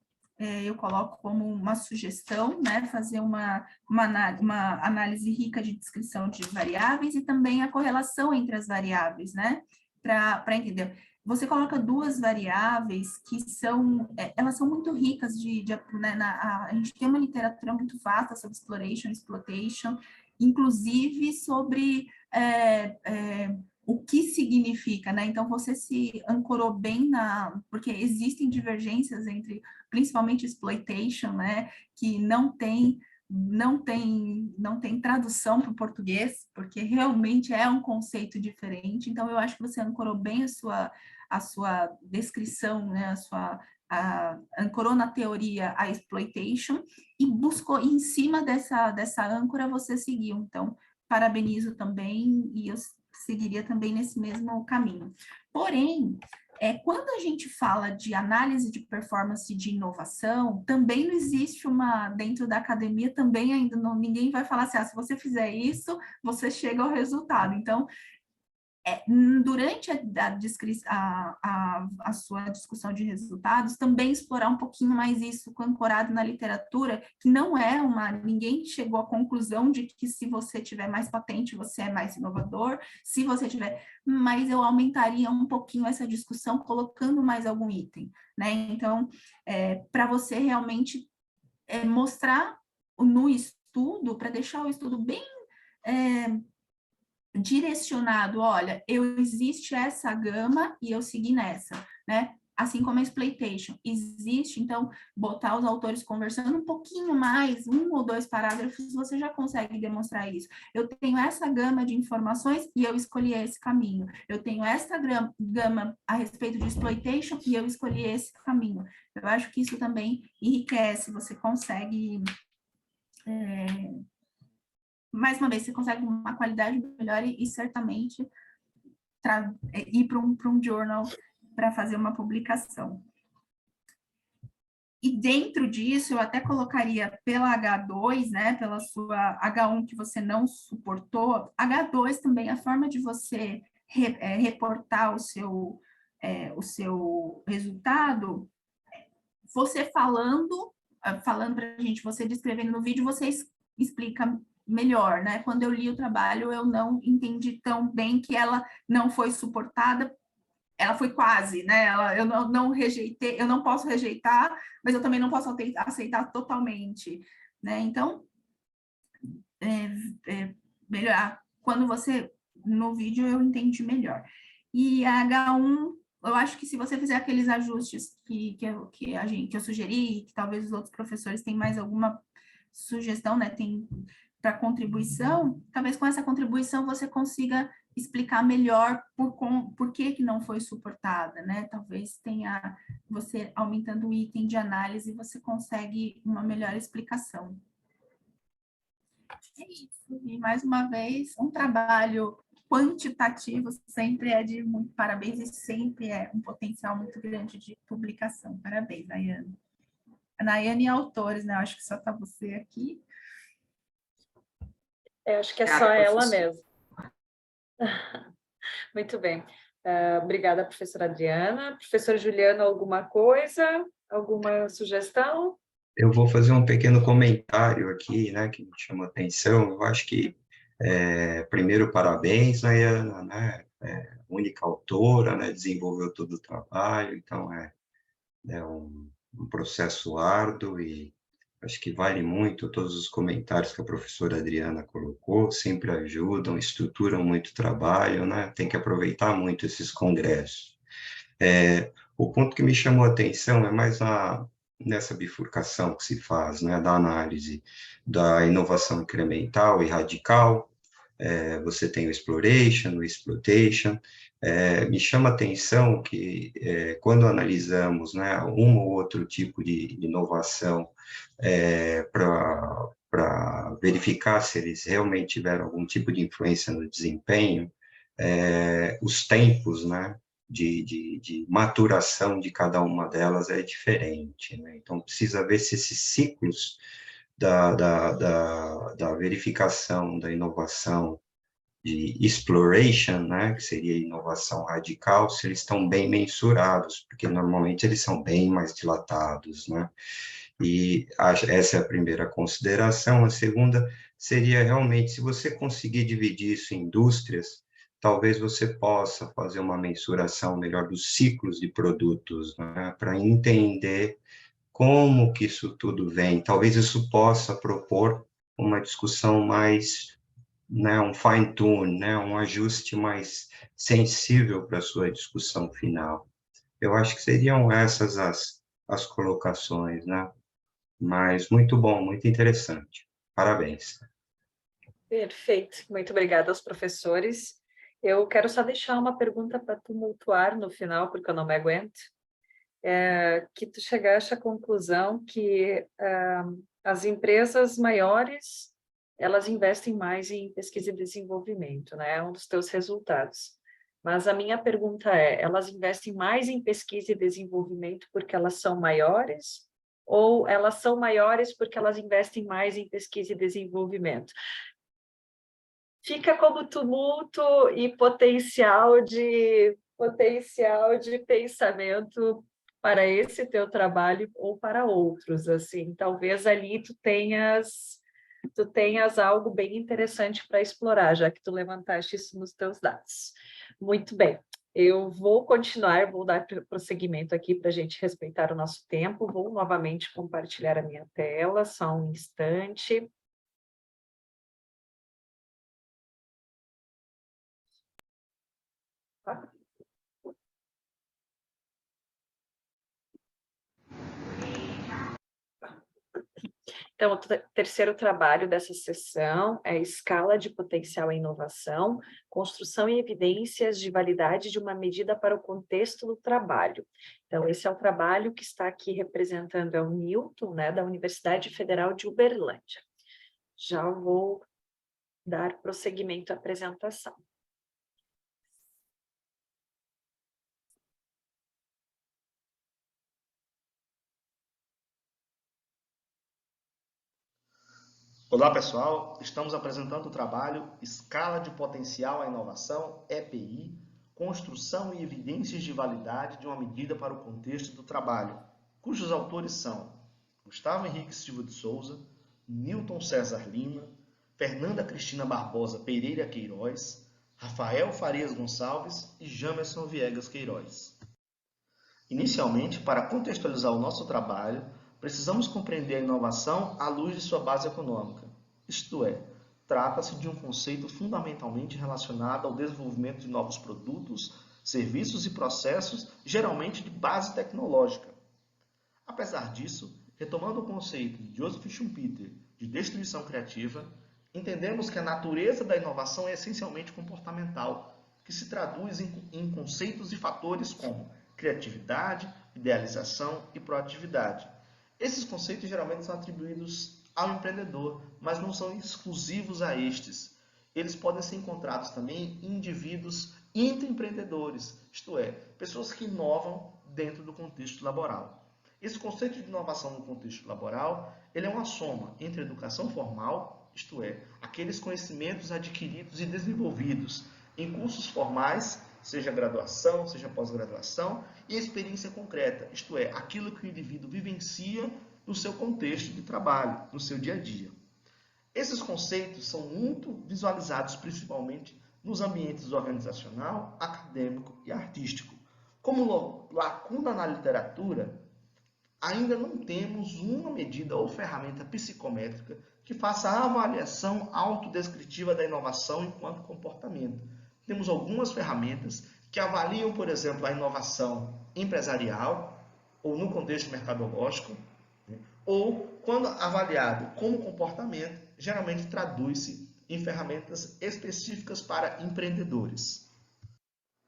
eu coloco como uma sugestão, né, fazer uma análise rica de descrição de variáveis e também a correlação entre as variáveis, né, para entender. Você coloca 2 variáveis que elas são muito ricas né, a gente tem uma literatura muito vasta sobre exploitation, inclusive sobre o que significa, né? Então, você se ancorou bem porque existem divergências entre, principalmente, exploitation, né? Que não tem tradução para o português, porque realmente é um conceito diferente. Então, eu acho que você ancorou bem a sua descrição, né? Ancorou na teoria a exploitation e buscou, em cima dessa âncora, você seguiu. Então, parabenizo também, e eu seguiria também nesse mesmo caminho. Porém, quando a gente fala de análise de performance de inovação, também não existe dentro da academia, também ainda ninguém vai falar assim, se você fizer isso, você chega ao resultado. Então, durante a sua discussão de resultados, também explorar um pouquinho mais isso, ancorado na literatura, que não ninguém chegou à conclusão de que se você tiver mais patente, você é mais inovador, se você tiver, mas eu aumentaria um pouquinho essa discussão, colocando mais algum item, né? Então, para você realmente mostrar no estudo, para deixar o estudo bem direcionado, olha, existe essa gama e eu segui nessa, né? Assim como a exploitation, existe, então, botar os autores conversando um pouquinho mais, 1 ou 2 parágrafos, você já consegue demonstrar isso. Eu tenho essa gama de informações e eu escolhi esse caminho. Eu tenho essa gama a respeito de exploitation e eu escolhi esse caminho. Eu acho que isso também enriquece, você consegue... mais uma vez, você consegue uma qualidade melhor e certamente ir para um journal para fazer uma publicação. E dentro disso, eu até colocaria pela H2, né, pela sua H1 que você não suportou, H2 também, a forma de você reportar o seu resultado, você falando para a gente, você descrevendo no vídeo, você explica melhor, né? Quando eu li o trabalho, eu não entendi tão bem que ela não foi suportada, ela foi quase, né? Eu não rejeitei, eu não posso rejeitar, mas eu também não posso aceitar totalmente, né? Então, melhor, quando você, no vídeo, eu entendi melhor. E a H1, eu acho que se você fizer aqueles ajustes que eu sugeri, que talvez os outros professores tenham mais alguma sugestão, né? Tem para contribuição, talvez com essa contribuição você consiga explicar melhor por que não foi suportada, né? Talvez tenha, você aumentando o item de análise, você consegue uma melhor explicação. É isso. E, mais uma vez, um trabalho quantitativo sempre é de muito parabéns e sempre é um potencial muito grande de publicação. Parabéns, Nayane. A Nayane e autores, né? Eu acho que só está você aqui. Eu acho que é só ela mesmo. Muito bem. Obrigada, professora Adriana. Professora Juliana, alguma coisa? Alguma sugestão? Eu vou fazer um pequeno comentário aqui, né, que me chamou a atenção. Eu acho que, primeiro, parabéns, Nayana, né, única autora, né, desenvolveu todo o trabalho, então é um processo árduo e acho que vale muito todos os comentários que a professora Adriana colocou, sempre ajudam, estruturam muito o trabalho, né, tem que aproveitar muito esses congressos. O ponto que me chamou a atenção é mais nessa bifurcação que se faz, né, da análise da inovação incremental e radical. Você tem o exploration, o exploitation. Me chama a atenção que, quando analisamos, né, um ou outro tipo de inovação para verificar se eles realmente tiveram algum tipo de influência no desempenho, os tempos, né, de maturação de cada uma delas é diferente, né? Então, precisa ver se esses ciclos da verificação, da inovação, de exploration, né, que seria inovação radical, se eles estão bem mensurados, porque normalmente eles são bem mais dilatados, né? E essa é a primeira consideração. A segunda seria realmente, se você conseguir dividir isso em indústrias, talvez você possa fazer uma mensuração melhor dos ciclos de produtos, né, para entender como que isso tudo vem. Talvez isso possa propor uma discussão mais, né, um fine tune, né, um ajuste mais sensível para a sua discussão final. Eu acho que seriam essas as colocações, né? Mas muito bom, muito interessante. Parabéns. Perfeito. Muito obrigada aos professores. Eu quero só deixar uma pergunta para tumultuar no final, porque eu não me aguento. Que tu chegaste à conclusão que as empresas maiores, elas investem mais em pesquisa e desenvolvimento, né? É um dos teus resultados. Mas a minha pergunta é, elas investem mais em pesquisa e desenvolvimento porque elas são maiores? Ou elas são maiores porque elas investem mais em pesquisa e desenvolvimento? Fica como tumulto e potencial de pensamento para esse teu trabalho ou para outros, assim. Talvez ali tu tenhas algo bem interessante para explorar, já que tu levantaste isso nos teus dados. Muito bem. Eu vou continuar, vou dar prosseguimento aqui para a gente respeitar o nosso tempo. Vou novamente compartilhar a minha tela, só um instante. Então, o terceiro trabalho dessa sessão é escala de potencial e inovação, construção e evidências de validade de uma medida para o contexto do trabalho. Então, esse é o trabalho que está aqui representando é o Newton, né, da Universidade Federal de Uberlândia. Já vou dar prosseguimento à apresentação. Olá, pessoal. Estamos apresentando o trabalho Escala de Potencial à Inovação, EPI, Construção e Evidências de Validade de uma Medida para o Contexto do Trabalho, cujos autores são Gustavo Henrique Silva de Souza, Newton César Lima, Fernanda Cristina Barbosa Pereira Queiroz, Rafael Farias Gonçalves e Jamerson Viegas Queiroz. Inicialmente, para contextualizar o nosso trabalho, precisamos compreender a inovação à luz de sua base econômica, isto é, trata-se de um conceito fundamentalmente relacionado ao desenvolvimento de novos produtos, serviços e processos, geralmente de base tecnológica. Apesar disso, retomando o conceito de Joseph Schumpeter de destruição criativa, entendemos que a natureza da inovação é essencialmente comportamental, que se traduz em conceitos e fatores como criatividade, idealização e proatividade. Esses conceitos geralmente são atribuídos ao empreendedor, mas não são exclusivos a estes. Eles podem ser encontrados também em indivíduos intraempreendedores, isto é, pessoas que inovam dentro do contexto laboral. Esse conceito de inovação no contexto laboral, ele é uma soma entre educação formal, isto é, aqueles conhecimentos adquiridos e desenvolvidos em cursos formais, seja graduação, seja pós-graduação, e experiência concreta, isto é, aquilo que o indivíduo vivencia no seu contexto de trabalho, no seu dia a dia. Esses conceitos são muito visualizados principalmente nos ambientes organizacional, acadêmico e artístico. Como lacuna na literatura, ainda não temos uma medida ou ferramenta psicométrica que faça a avaliação autodescritiva da inovação enquanto comportamento. Temos algumas ferramentas que avaliam, por exemplo, a inovação empresarial ou no contexto mercadológico, ou, quando avaliado como comportamento, geralmente traduz-se em ferramentas específicas para empreendedores.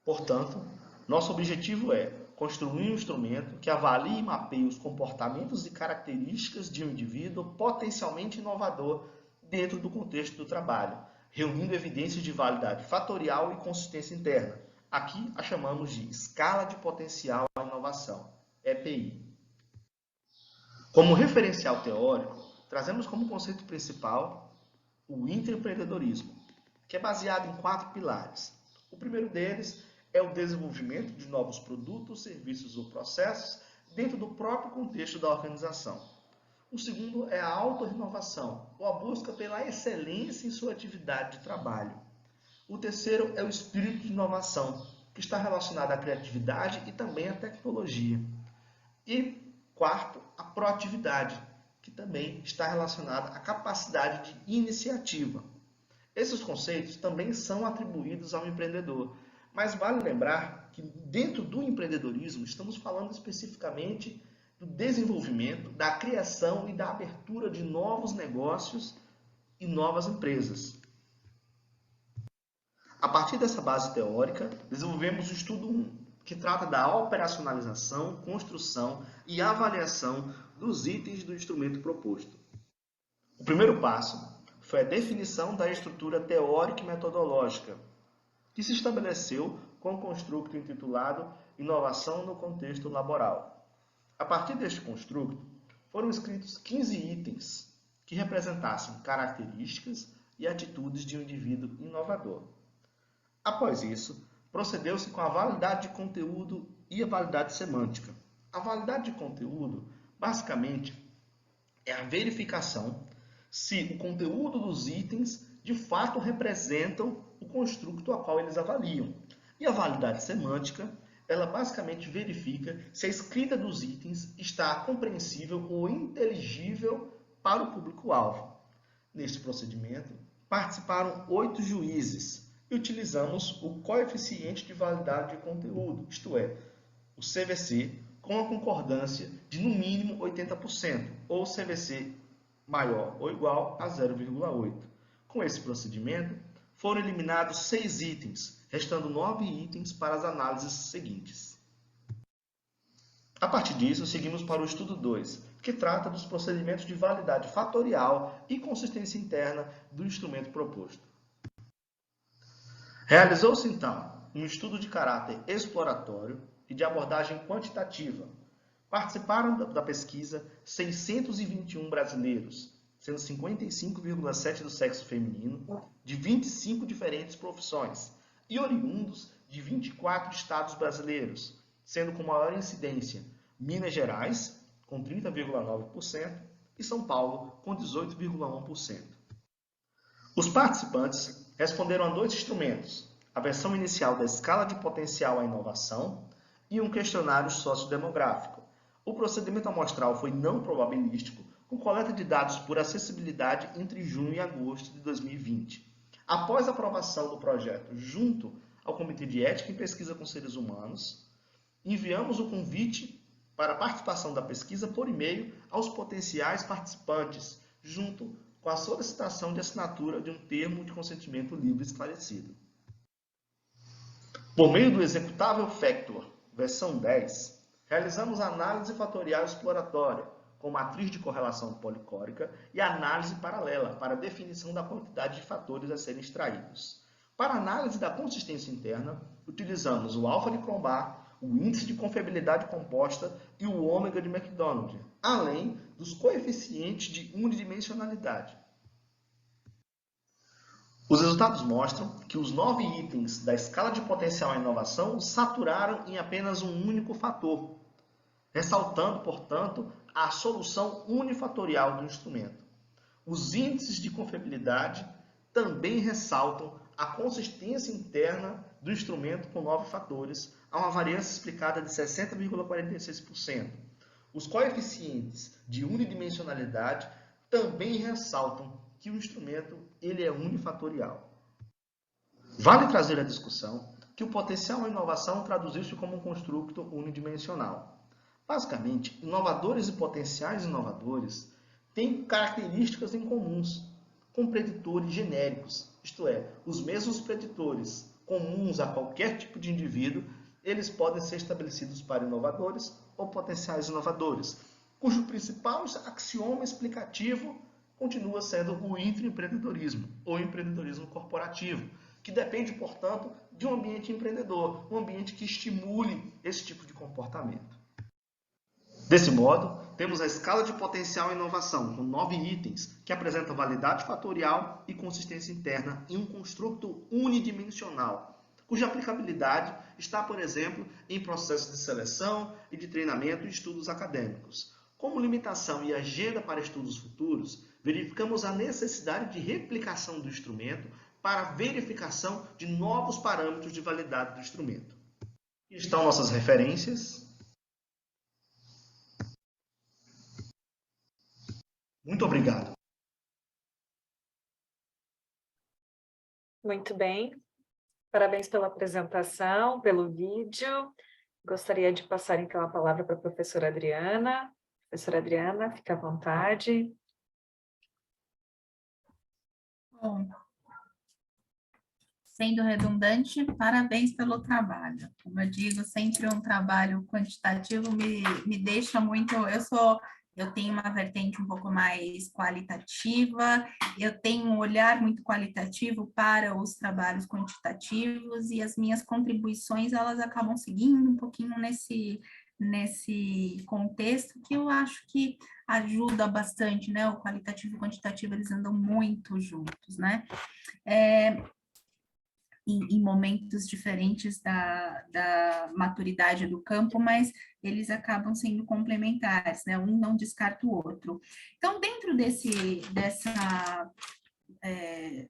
Portanto, nosso objetivo é construir um instrumento que avalie e mapeie os comportamentos e características de um indivíduo potencialmente inovador dentro do contexto do trabalho, reunindo evidências de validade fatorial e consistência interna, Aqui a chamamos de Escala de Potencial à Inovação, EPI. Como referencial teórico, trazemos como conceito principal o intraempreendedorismo, que é baseado em 4 pilares. O primeiro deles é o desenvolvimento de novos produtos, serviços ou processos dentro do próprio contexto da organização. O segundo é a auto-renovação, ou a busca pela excelência em sua atividade de trabalho. O terceiro é o espírito de inovação, que está relacionado à criatividade e também à tecnologia. E quarto, a proatividade, que também está relacionada à capacidade de iniciativa. Esses conceitos também são atribuídos ao empreendedor, mas vale lembrar que dentro do empreendedorismo estamos falando especificamente do desenvolvimento, da criação e da abertura de novos negócios e novas empresas. A partir dessa base teórica, desenvolvemos o estudo 1, que trata da operacionalização, construção e avaliação dos itens do instrumento proposto. O primeiro passo foi a definição da estrutura teórica e metodológica, que se estabeleceu com o construto intitulado Inovação no Contexto Laboral. A partir deste construto, foram escritos 15 itens que representassem características e atitudes de um indivíduo inovador. Após isso, procedeu-se com a validade de conteúdo e a validade semântica. A validade de conteúdo, basicamente, é a verificação se o conteúdo dos itens de fato representam o construto a qual eles avaliam. E a validade semântica, ela basicamente verifica se a escrita dos itens está compreensível ou inteligível para o público-alvo. Neste procedimento, participaram 8 juízes e utilizamos o coeficiente de validade de conteúdo, isto é, o CVC, com a concordância de no mínimo 80%, ou CVC maior ou igual a 0,8. Com esse procedimento, foram eliminados 6 itens, restando 9 itens para as análises seguintes. A partir disso, seguimos para o estudo 2, que trata dos procedimentos de validade fatorial e consistência interna do instrumento proposto. Realizou-se, então, um estudo de caráter exploratório e de abordagem quantitativa. Participaram da pesquisa 621 brasileiros, sendo 55,7% do sexo feminino, de 25 diferentes profissões, e oriundos de 24 estados brasileiros, sendo com maior incidência Minas Gerais, com 30,9%, e São Paulo, com 18,1%. Os participantes responderam a 2 instrumentos, a versão inicial da Escala de Potencial à Inovação e um questionário sociodemográfico. O procedimento amostral foi não probabilístico, com coleta de dados por acessibilidade entre junho e agosto de 2020. Após a aprovação do projeto junto ao Comitê de Ética em Pesquisa com Seres Humanos, enviamos o convite para a participação da pesquisa por e-mail aos potenciais participantes, junto com a solicitação de assinatura de um termo de consentimento livre esclarecido. Por meio do executável Factor, versão 10, realizamos a análise fatorial exploratória, com matriz de correlação policórica e análise paralela para a definição da quantidade de fatores a serem extraídos. Para a análise da consistência interna, utilizamos o alfa de Cronbach, o índice de confiabilidade composta e o ômega de McDonald, além dos coeficientes de unidimensionalidade. Os resultados mostram que os 9 itens da escala de potencial à inovação saturaram em apenas um único fator, ressaltando, portanto, a solução unifatorial do instrumento. Os índices de confiabilidade também ressaltam a consistência interna do instrumento com 9 fatores, a uma variância explicada de 60,46%. Os coeficientes de unidimensionalidade também ressaltam que o instrumento ele é unifatorial. Vale trazer à discussão que o potencial à inovação traduziu-se como um construto unidimensional. Basicamente, inovadores e potenciais inovadores têm características em comuns, com preditores genéricos, isto é, os mesmos preditores comuns a qualquer tipo de indivíduo, eles podem ser estabelecidos para inovadores ou potenciais inovadores, cujo principal axioma explicativo continua sendo o intraempreendedorismo, ou empreendedorismo corporativo, que depende, portanto, de um ambiente empreendedor, um ambiente que estimule esse tipo de comportamento. Desse modo, temos a escala de potencial e inovação, com 9 itens, que apresenta validade fatorial e consistência interna em um construto unidimensional, cuja aplicabilidade está, por exemplo, em processos de seleção e de treinamento e estudos acadêmicos. Como limitação e agenda para estudos futuros, verificamos a necessidade de replicação do instrumento para verificação de novos parâmetros de validade do instrumento. Aqui estão nossas referências. Muito obrigado. Muito bem. Parabéns pela apresentação, pelo vídeo. Gostaria de passar, então, a palavra para a professora Adriana. Professora Adriana, fique à vontade. Bom, sendo redundante, parabéns pelo trabalho. Como eu digo, sempre um trabalho quantitativo me deixa muito... Eu tenho uma vertente um pouco mais qualitativa, eu tenho um olhar muito qualitativo para os trabalhos quantitativos e as minhas contribuições, elas acabam seguindo um pouquinho nesse contexto que eu acho que ajuda bastante, né? O qualitativo e o quantitativo, eles andam muito juntos, né? Em momentos diferentes da maturidade do campo, mas eles acabam sendo complementares, né? Um não descarta o outro. Então, dentro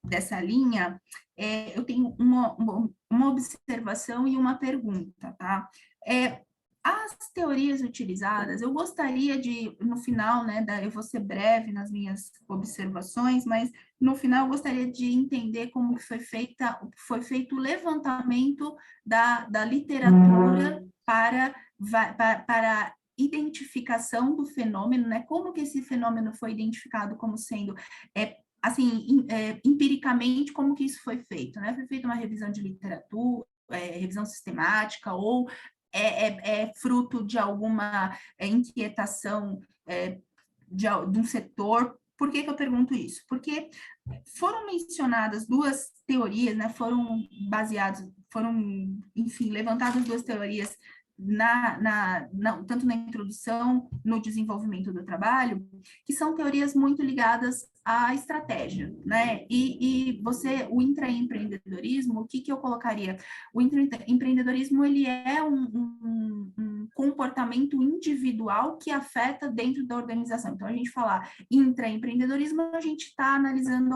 dessa linha, eu tenho uma observação e uma pergunta, tá? As teorias utilizadas, eu gostaria de, no final, né, eu vou ser breve nas minhas observações, mas no final eu gostaria de entender como que foi feito o levantamento da literatura para identificação do fenômeno, né, como que esse fenômeno foi identificado como sendo, empiricamente, como que isso foi feito, né, foi feita uma revisão de literatura, revisão sistemática, ou é fruto de alguma inquietação de um setor. Por que eu pergunto isso? Porque foram mencionadas duas teorias, né? Enfim, levantadas duas teorias tanto na introdução, no desenvolvimento do trabalho, que são teorias muito ligadas à estratégia, né? O intraempreendedorismo, o que eu colocaria? O intraempreendedorismo, ele é um comportamento individual que afeta dentro da organização. Então, a gente falar intraempreendedorismo, a gente está analisando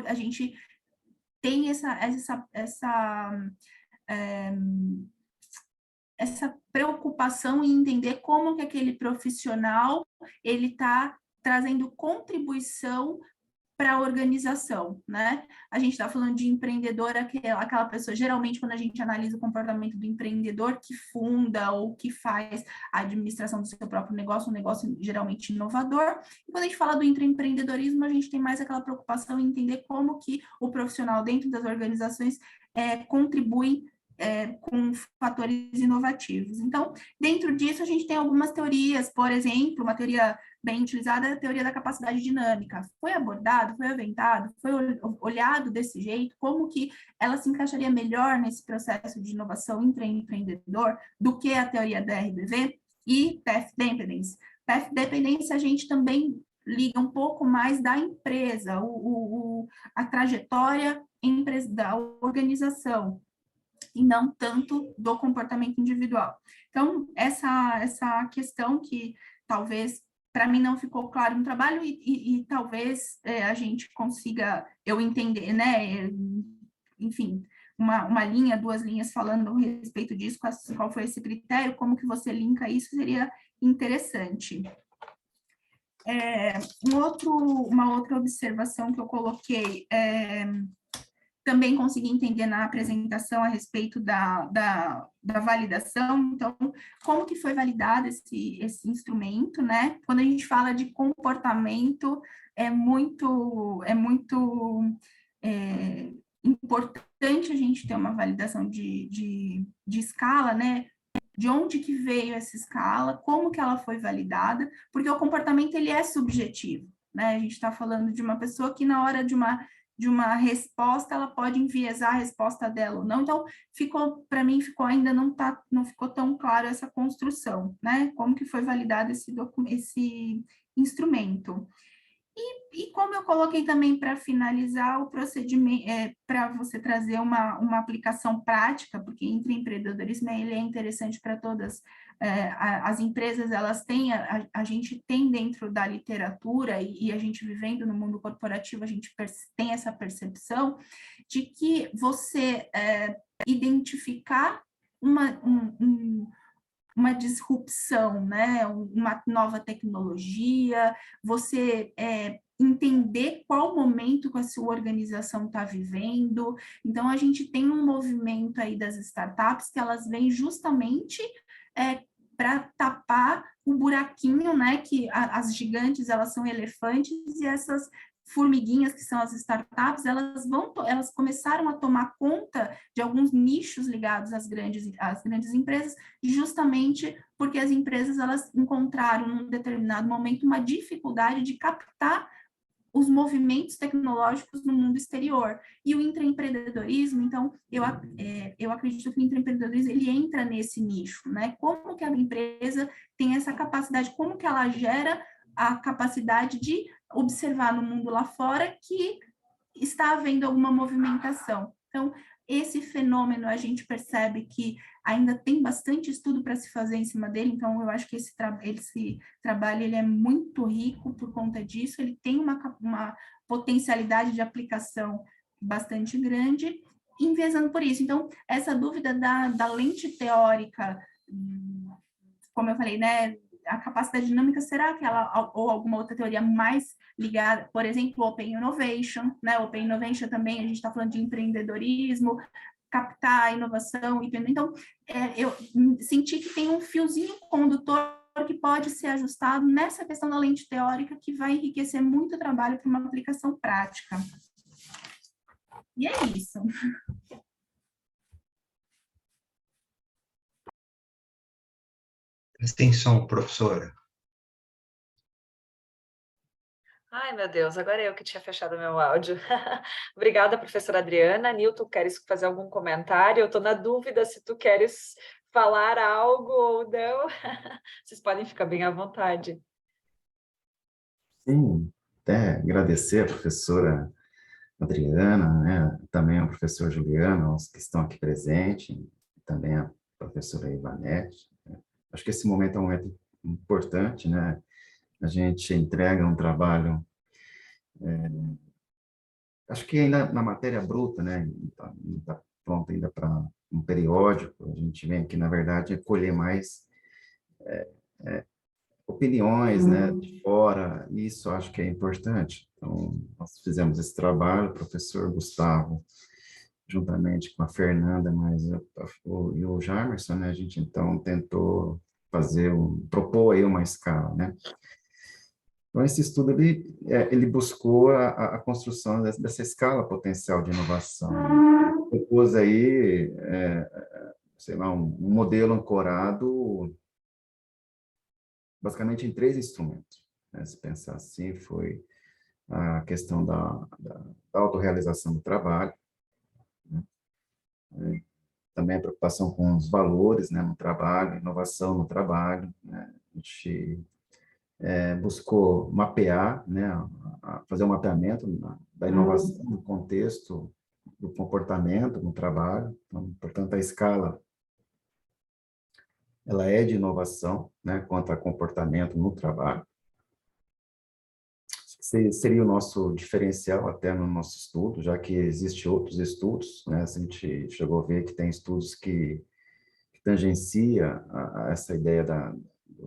a gente tem essa preocupação em entender como que aquele profissional ele está trazendo contribuição para a organização, né? A gente está falando de empreendedor, aquela pessoa, geralmente, quando a gente analisa o comportamento do empreendedor que funda ou que faz a administração do seu próprio negócio, um negócio geralmente inovador, e quando a gente fala do intraempreendedorismo, a gente tem mais aquela preocupação em entender como que o profissional dentro das organizações contribui com fatores inovativos. Então, dentro disso, a gente tem algumas teorias, por exemplo, uma teoria bem utilizada é a teoria da capacidade dinâmica. Foi abordado, foi aventado, foi olhado desse jeito, como que ela se encaixaria melhor nesse processo de inovação intraempreendedor do que a teoria da RBV e Path Dependence. Path Dependence a gente também liga um pouco mais da empresa, a trajetória da organização, e não tanto do comportamento individual. Então, essa questão que talvez para mim não ficou claro no trabalho e talvez a gente consiga, eu entender, né, enfim, uma linha, duas linhas falando a respeito disso, qual foi esse critério, como que você linka isso, seria interessante. Uma outra observação que eu coloquei também consegui entender na apresentação a respeito da validação. Então, como que foi validado esse instrumento, né? Quando a gente fala de comportamento, é muito importante a gente ter uma validação de escala, né? De onde que veio essa escala, como que ela foi validada, porque o comportamento, ele é subjetivo, né? A gente está falando de uma pessoa que na hora de uma resposta, ela pode enviesar a resposta dela ou não. Então, para mim, ainda não ficou tão claro essa construção, né? Como que foi validado esse instrumento. E como eu coloquei também para finalizar o procedimento, para você trazer uma aplicação prática, porque intraempreendedorismo ele é interessante para todas as empresas, elas têm, a gente tem dentro da literatura e a gente vivendo no mundo corporativo, a gente tem essa percepção de que você identificar uma disrupção, né? Uma nova tecnologia, você entender qual momento que a sua organização está vivendo. Então, a gente tem um movimento aí das startups que elas vêm justamente para tapar o buraquinho, né? Que as gigantes, elas são elefantes e essas formiguinhas, que são as startups, elas começaram a tomar conta de alguns nichos ligados às grandes empresas, justamente porque as empresas elas encontraram, num determinado momento, uma dificuldade de captar os movimentos tecnológicos no mundo exterior. E o intraempreendedorismo, então, eu acredito que o intraempreendedorismo, ele entra nesse nicho, né? Como que a empresa tem essa capacidade, como que ela gera a capacidade de observar no mundo lá fora que está havendo alguma movimentação. Então, esse fenômeno, a gente percebe que ainda tem bastante estudo para se fazer em cima dele, então eu acho que esse trabalho ele é muito rico por conta disso, ele tem uma potencialidade de aplicação bastante grande, enviesando por isso. Então, essa dúvida da lente teórica, como eu falei, né, a capacidade dinâmica, será que ela, ou alguma outra teoria mais ligada, por exemplo, Open Innovation, né? Open Innovation também, a gente está falando de empreendedorismo, captar a inovação, então, eu senti que tem um fiozinho condutor que pode ser ajustado nessa questão da lente teórica, que vai enriquecer muito o trabalho para uma aplicação prática. E é isso. Extensão, professora. Ai, meu Deus, agora eu que tinha fechado meu áudio. Obrigada, professora Adriana. Nilton, queres fazer algum comentário? Eu estou na dúvida se tu queres falar algo ou não. Vocês podem ficar bem à vontade. Sim, até agradecer a professora Adriana, né, também ao professor Juliano, os que estão aqui presentes, também a professora Ivanete. Acho que esse momento é um momento importante, né? A gente entrega um trabalho, acho que ainda na matéria bruta, né? Não está pronto ainda para um periódico, a gente vem aqui, na verdade, colher mais opiniões, né, de fora, isso acho que é importante. Então, nós fizemos esse trabalho, o professor Gustavo, juntamente com a Fernanda, e o Jamerson, né, a gente então tentou propor aí uma escala, né. Então, esse estudo, ele buscou a construção dessa escala potencial de inovação. Propôs aí, sei lá, um modelo ancorado basicamente em 3 instrumentos, né? Se pensar assim, foi a questão da autorrealização do trabalho, né? Também a preocupação com os valores, né, no trabalho, inovação no trabalho, né? A gente buscou mapear, né, fazer um mapeamento da inovação no contexto do comportamento no trabalho. Então, portanto, a escala ela é de inovação, né, quanto a comportamento no trabalho. Seria o nosso diferencial até no nosso estudo, já que existem outros estudos, né? A gente chegou a ver que tem estudos que tangencia essa ideia da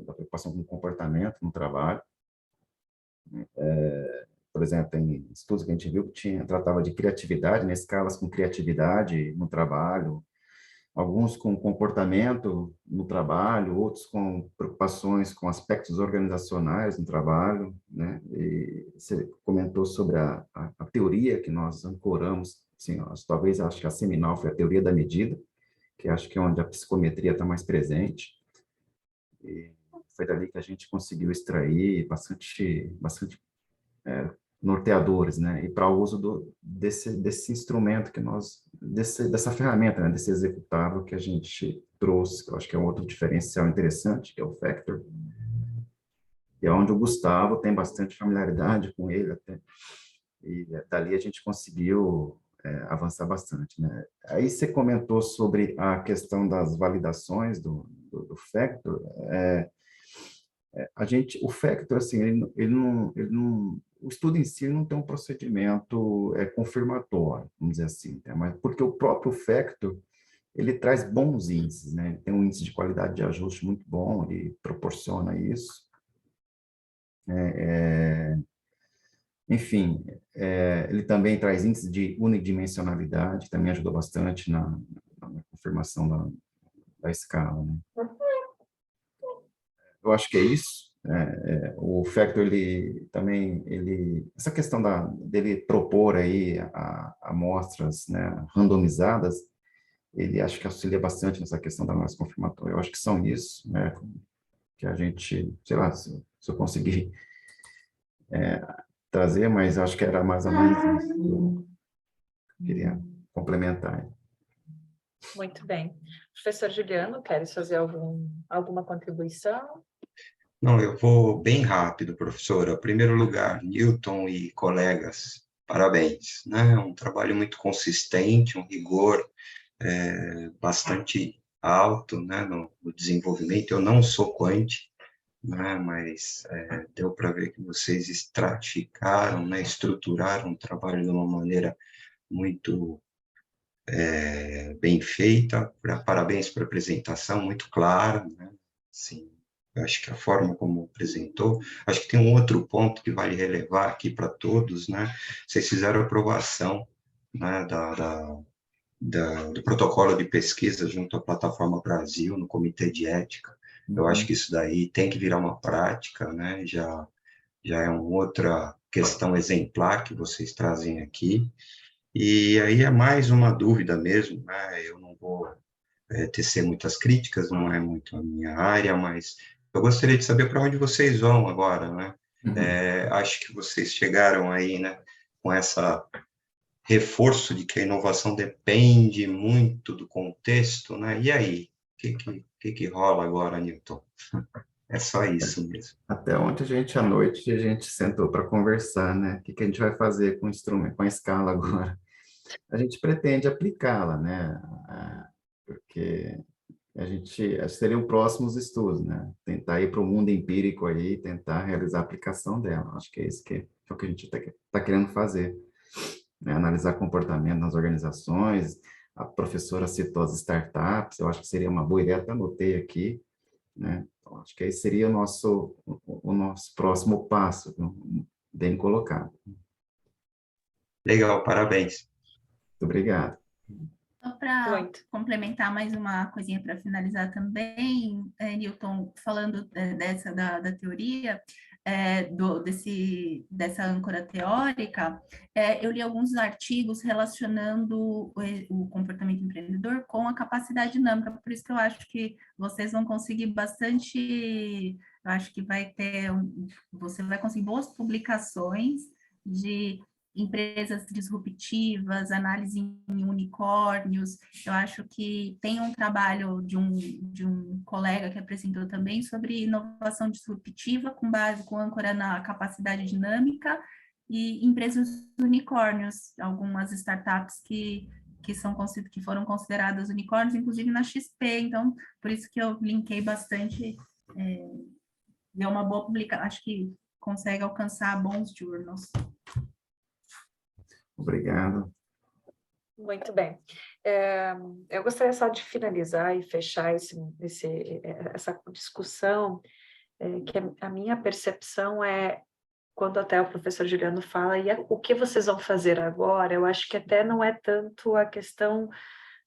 preocupação com o comportamento no trabalho. Por exemplo, tem estudos que a gente viu que tratava de criatividade, né? Escalas com criatividade no trabalho, alguns com comportamento no trabalho, outros com preocupações com aspectos organizacionais no trabalho, né? E você comentou sobre a teoria que nós ancoramos, assim, talvez acho que a seminal foi a teoria da medida, que acho que é onde a psicometria está mais presente. E foi dali que a gente conseguiu extrair bastante norteadores, né? E para o uso desse instrumento que dessa ferramenta, né? Desse executável que a gente trouxe, que eu acho que é um outro diferencial interessante, que é o Factor, e é onde o Gustavo tem bastante familiaridade com ele até. E dali a gente conseguiu avançar bastante, né? Aí você comentou sobre a questão das validações do Factor. O Factor, assim, o estudo em si não tem um procedimento confirmatório, vamos dizer assim, né? Mas porque o próprio Factor, ele traz bons índices, né? Tem um índice de qualidade de ajuste muito bom, ele proporciona isso. Enfim, ele também traz índice de unidimensionalidade, que também ajudou bastante na confirmação da escala, né? Eu acho que é isso. O Factor, essa questão dele propor aí amostras, né, randomizadas, ele acho que auxilia bastante nessa questão da análise confirmatória. Eu acho que são isso, né, que a gente, sei lá, se eu conseguir trazer, mas acho que era mais ou menos isso que eu queria complementar. Muito bem. Professor Juliano, queres fazer alguma contribuição? Não, eu vou bem rápido, professora. Em primeiro lugar, Newton e colegas, parabéns, né? Um trabalho muito consistente, um rigor bastante alto, né, no desenvolvimento. Eu não sou quant, né, mas deu para ver que vocês estratificaram, né, estruturaram o trabalho de uma maneira muito bem feita. Parabéns pela apresentação, muito clara, né? Sim, eu acho que a forma como apresentou. Acho que tem um outro ponto que vale relevar aqui para todos, né? Vocês fizeram aprovação, né, do protocolo de pesquisa junto à Plataforma Brasil, no Comitê de Ética. Eu acho que isso daí tem que virar uma prática, né? Já é uma outra questão exemplar que vocês trazem aqui. E aí é mais uma dúvida mesmo, né? Eu não vou tecer muitas críticas, não é muito a minha área, mas eu gostaria de saber para onde vocês vão agora, né? Acho que vocês chegaram aí, né, com essa reforço de que a inovação depende muito do contexto, né? E aí, o que rola agora, Newton? É só isso mesmo. Até ontem à noite, a gente sentou para conversar, né? O que a gente vai fazer com o instrumento, com a escala agora? A gente pretende aplicá-la, né? Porque seriam próximos estudos, né? Tentar ir para o mundo empírico aí, tentar realizar a aplicação dela. Acho que é isso que é o que a gente está querendo fazer, né? Analisar comportamento nas organizações. A professora citou as startups, eu acho que seria uma boa ideia, até anotei aqui, né? Então, acho que aí seria o nosso próximo passo, bem colocado. Legal, parabéns. Muito obrigado. Só para complementar mais uma coisinha para finalizar também, Newton, falando da teoria, dessa âncora teórica, eu li alguns artigos relacionando o comportamento empreendedor com a capacidade dinâmica, por isso que eu acho que vocês vão conseguir bastante, eu acho que você vai conseguir boas publicações de empresas disruptivas, análise em unicórnios. Eu acho que tem um trabalho de um colega que apresentou também sobre inovação disruptiva com âncora na capacidade dinâmica e empresas unicórnios, algumas startups que foram consideradas unicórnios, inclusive na XP. Então, por isso que eu linkei bastante. Deu uma boa publicação, acho que consegue alcançar bons journals. Obrigado. Muito bem. Eu gostaria só de finalizar e fechar essa discussão, que a minha percepção quando até o professor Juliano fala, o que vocês vão fazer agora, eu acho que até não é tanto a questão,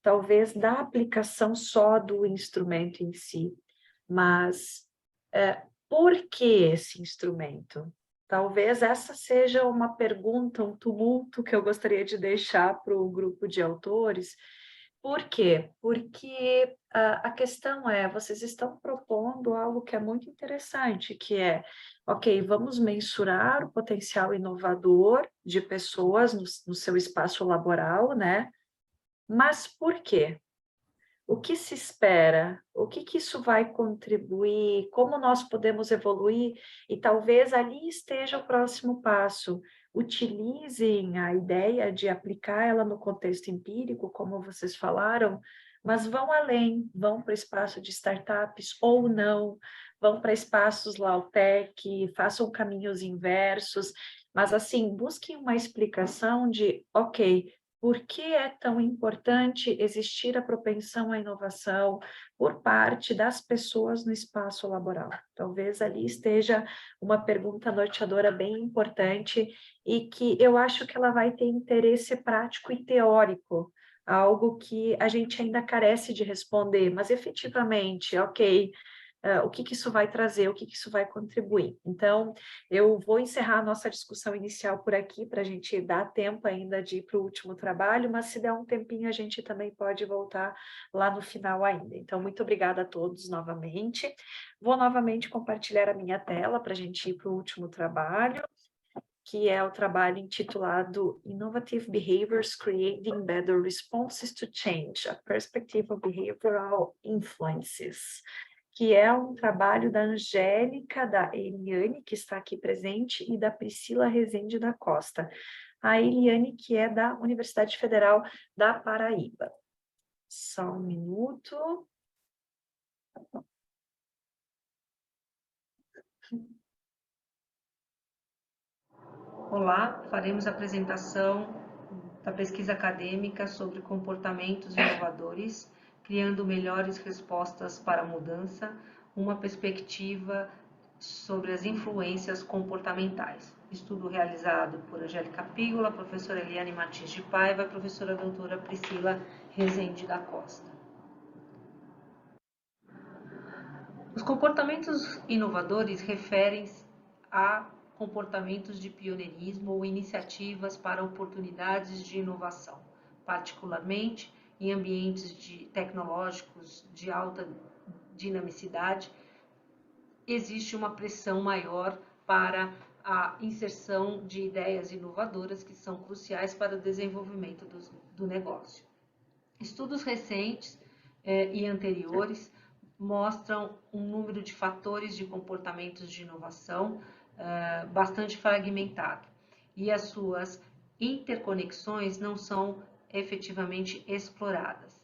talvez, da aplicação só do instrumento em si, mas por que esse instrumento? Talvez essa seja uma pergunta, um tumulto que eu gostaria de deixar para o grupo de autores, Por quê? Porque a questão é, vocês estão propondo algo que é muito interessante, que é, ok, vamos mensurar o potencial inovador de pessoas no seu espaço laboral, né? Mas por quê? O que se espera? O que isso vai contribuir? Como nós podemos evoluir? E talvez ali esteja o próximo passo. Utilizem a ideia de aplicar ela no contexto empírico, como vocês falaram, mas vão além, vão para o espaço de startups ou não, vão para espaços Lautec, façam caminhos inversos, mas assim, busquem uma explicação de, ok, por que é tão importante existir a propensão à inovação por parte das pessoas no espaço laboral? Talvez ali esteja uma pergunta norteadora bem importante e que eu acho que ela vai ter interesse prático e teórico, algo que a gente ainda carece de responder, mas efetivamente, ok, o que isso vai trazer, o que isso vai contribuir. Então, eu vou encerrar a nossa discussão inicial por aqui, para a gente dar tempo ainda de ir para o último trabalho, mas se der um tempinho, a gente também pode voltar lá no final ainda. Então, muito obrigada a todos novamente. Vou novamente compartilhar a minha tela para a gente ir para o último trabalho, que é o trabalho intitulado Innovative Behaviors Creating Better Responses to Change, a Perspective of Behavioral Influences, que é um trabalho da Angélica, da Eliane, que está aqui presente, e da Priscila Rezende da Costa. A Eliane, que é da Universidade Federal da Paraíba. Só um minuto. Olá, faremos a apresentação da pesquisa acadêmica sobre comportamentos inovadores, criando melhores respostas para a mudança, uma perspectiva sobre as influências comportamentais. Estudo realizado por Angélica Pígola, professora Eliane Martins de Paiva e professora doutora Priscila Rezende da Costa. Os comportamentos inovadores referem-se a comportamentos de pioneirismo ou iniciativas para oportunidades de inovação, particularmente em ambientes tecnológicos de alta dinamicidade. Existe uma pressão maior para a inserção de ideias inovadoras que são cruciais para o desenvolvimento do negócio. Estudos recentes e anteriores mostram um número de fatores de comportamentos de inovação bastante fragmentado e as suas interconexões não são efetivamente exploradas.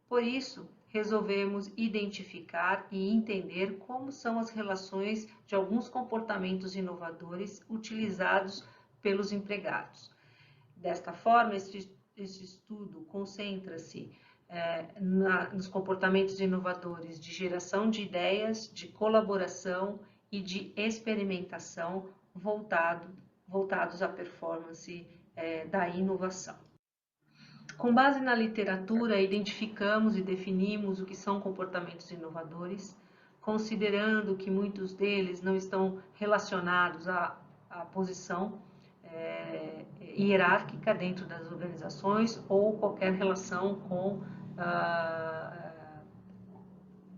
Por isso, resolvemos identificar e entender como são as relações de alguns comportamentos inovadores utilizados pelos empregados. Desta forma, esse estudo concentra-se nos comportamentos inovadores de geração de ideias, de colaboração e de experimentação voltados à performance da inovação. Com base na literatura, identificamos e definimos o que são comportamentos inovadores, considerando que muitos deles não estão relacionados à posição hierárquica dentro das organizações ou qualquer relação com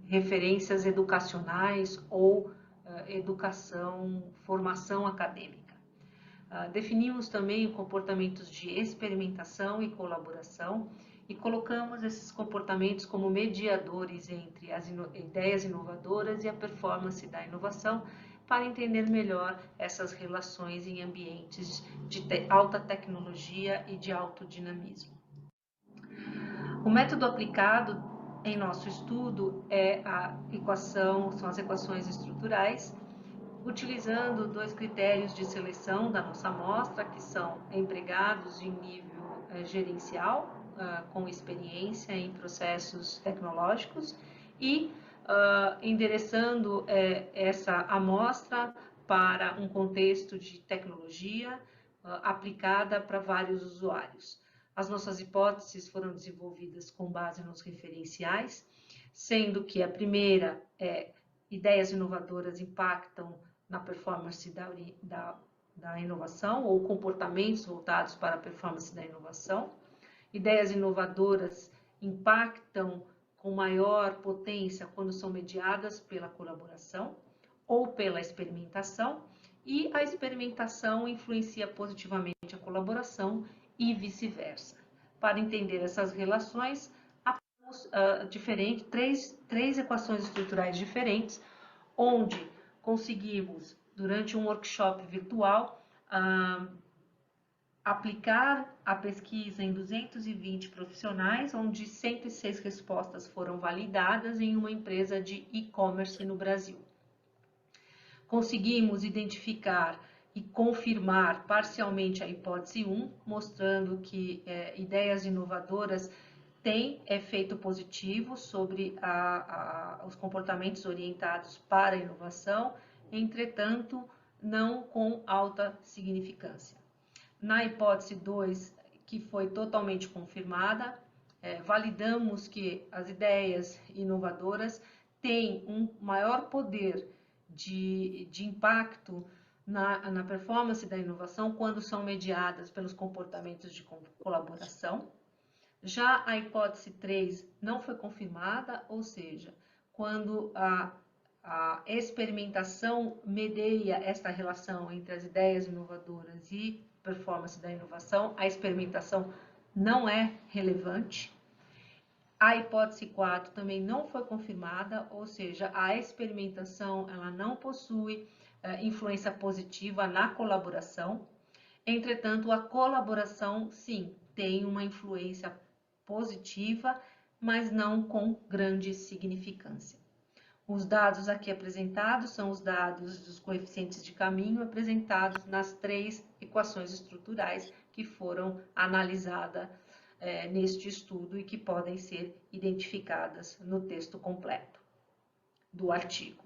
referências educacionais ou formação acadêmica. Definimos também comportamentos de experimentação e colaboração e colocamos esses comportamentos como mediadores entre as ideias inovadoras e a performance da inovação para entender melhor essas relações em ambientes de alta tecnologia e de alto dinamismo. O método aplicado em nosso estudo são as equações estruturais, utilizando 2 critérios de seleção da nossa amostra, que são empregados em nível gerencial, com experiência em processos tecnológicos, e endereçando essa amostra para um contexto de tecnologia aplicada para vários usuários. As nossas hipóteses foram desenvolvidas com base nos referenciais, sendo que a primeira é ideias inovadoras impactam na performance da inovação ou comportamentos voltados para a performance da inovação. Ideias inovadoras impactam com maior potência quando são mediadas pela colaboração ou pela experimentação, e a experimentação influencia positivamente a colaboração e vice-versa. Para entender essas relações, três equações estruturais diferentes, onde conseguimos, durante um workshop virtual, aplicar a pesquisa em 220 profissionais, onde 106 respostas foram validadas em uma empresa de e-commerce no Brasil. Conseguimos identificar e confirmar parcialmente a hipótese 1, mostrando que ideias inovadoras têm efeito positivo sobre os comportamentos orientados para a inovação, entretanto, não com alta significância. Na hipótese 2, que foi totalmente confirmada, validamos que as ideias inovadoras têm um maior poder de impacto na performance da inovação quando são mediadas pelos comportamentos de colaboração. Já a hipótese 3 não foi confirmada, ou seja, quando a experimentação medeia esta relação entre as ideias inovadoras e performance da inovação, a experimentação não é relevante. A hipótese 4 também não foi confirmada, ou seja, a experimentação ela não possui influência positiva na colaboração. Entretanto, a colaboração, sim, tem uma influência positiva, mas não com grande significância. Os dados aqui apresentados são os dados dos coeficientes de caminho apresentados nas 3 equações estruturais que foram analisadas neste estudo e que podem ser identificadas no texto completo do artigo.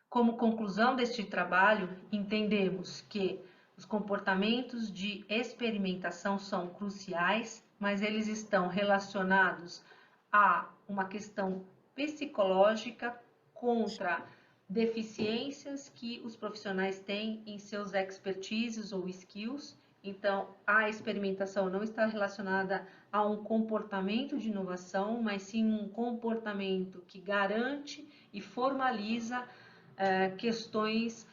Como conclusão deste trabalho, entendemos que os comportamentos de experimentação são cruciais, mas eles estão relacionados a uma questão psicológica contra deficiências que os profissionais têm em seus expertises ou skills. Então, a experimentação não está relacionada a um comportamento de inovação, mas sim um comportamento que garante e formaliza questões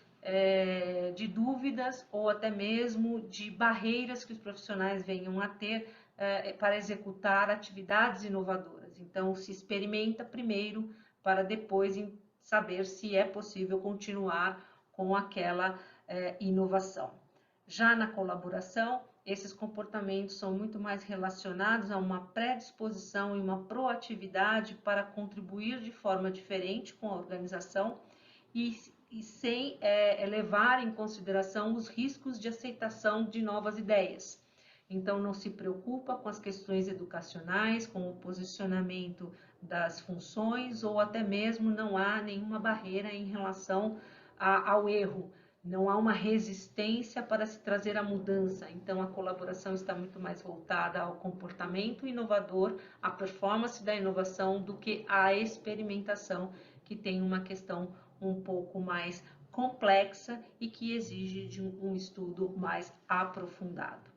de dúvidas ou até mesmo de barreiras que os profissionais venham a ter para executar atividades inovadoras. Então, se experimenta primeiro para depois saber se é possível continuar com aquela inovação. Já na colaboração, esses comportamentos são muito mais relacionados a uma predisposição e uma proatividade para contribuir de forma diferente com a organização e sem levar em consideração os riscos de aceitação de novas ideias. Então, não se preocupa com as questões educacionais, com o posicionamento das funções, ou até mesmo não há nenhuma barreira em relação ao erro. Não há uma resistência para se trazer a mudança. Então, a colaboração está muito mais voltada ao comportamento inovador, à performance da inovação, do que à experimentação, que tem uma questão um pouco mais complexa e que exige de um estudo mais aprofundado.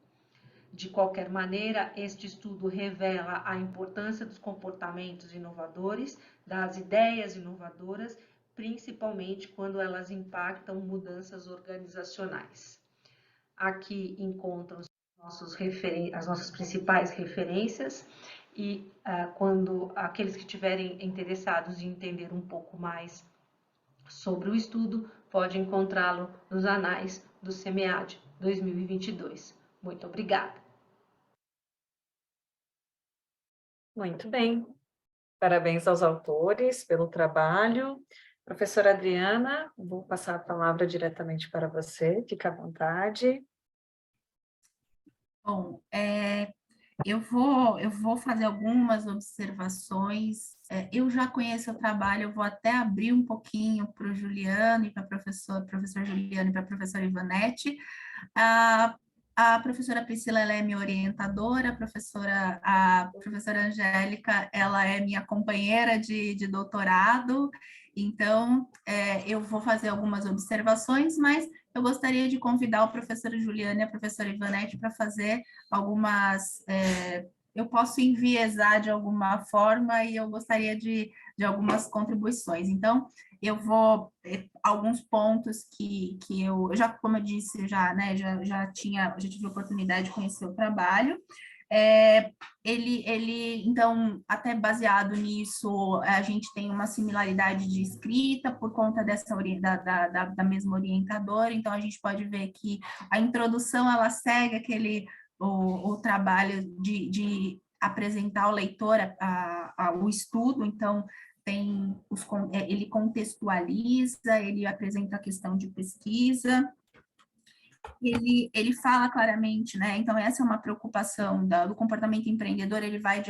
De qualquer maneira, este estudo revela a importância dos comportamentos inovadores, das ideias inovadoras, principalmente quando elas impactam mudanças organizacionais. Aqui encontram as nossas principais referências e quando aqueles que estiverem interessados em entender um pouco mais sobre o estudo, pode encontrá-lo nos anais do CEMEAD 2022. Muito obrigada. Muito bem. Parabéns aos autores pelo trabalho. Professora Adriana, vou passar a palavra diretamente para você. Fique à vontade. Bom, eu vou fazer algumas observações. Eu já conheço o trabalho, eu vou até abrir um pouquinho para o Juliano e para professor Juliano e para a professora Ivanete. A professora Priscila, ela é minha orientadora, a professora Angélica, ela é minha companheira de doutorado, então eu vou fazer algumas observações, mas eu gostaria de convidar o professor Juliano e a professora Ivanete para fazer algumas eu posso enviesar de alguma forma e eu gostaria de algumas contribuições. Então, eu vou, alguns pontos que eu já, como eu disse, né, já tive a oportunidade de conhecer o trabalho. Então, até baseado nisso, a gente tem uma similaridade de escrita por conta da mesma orientadora, então a gente pode ver que a introdução, ela segue o trabalho de apresentar ao leitor o estudo, então ele contextualiza, ele apresenta a questão de pesquisa, ele fala claramente, né? Então, essa é uma preocupação do comportamento empreendedor, ele vai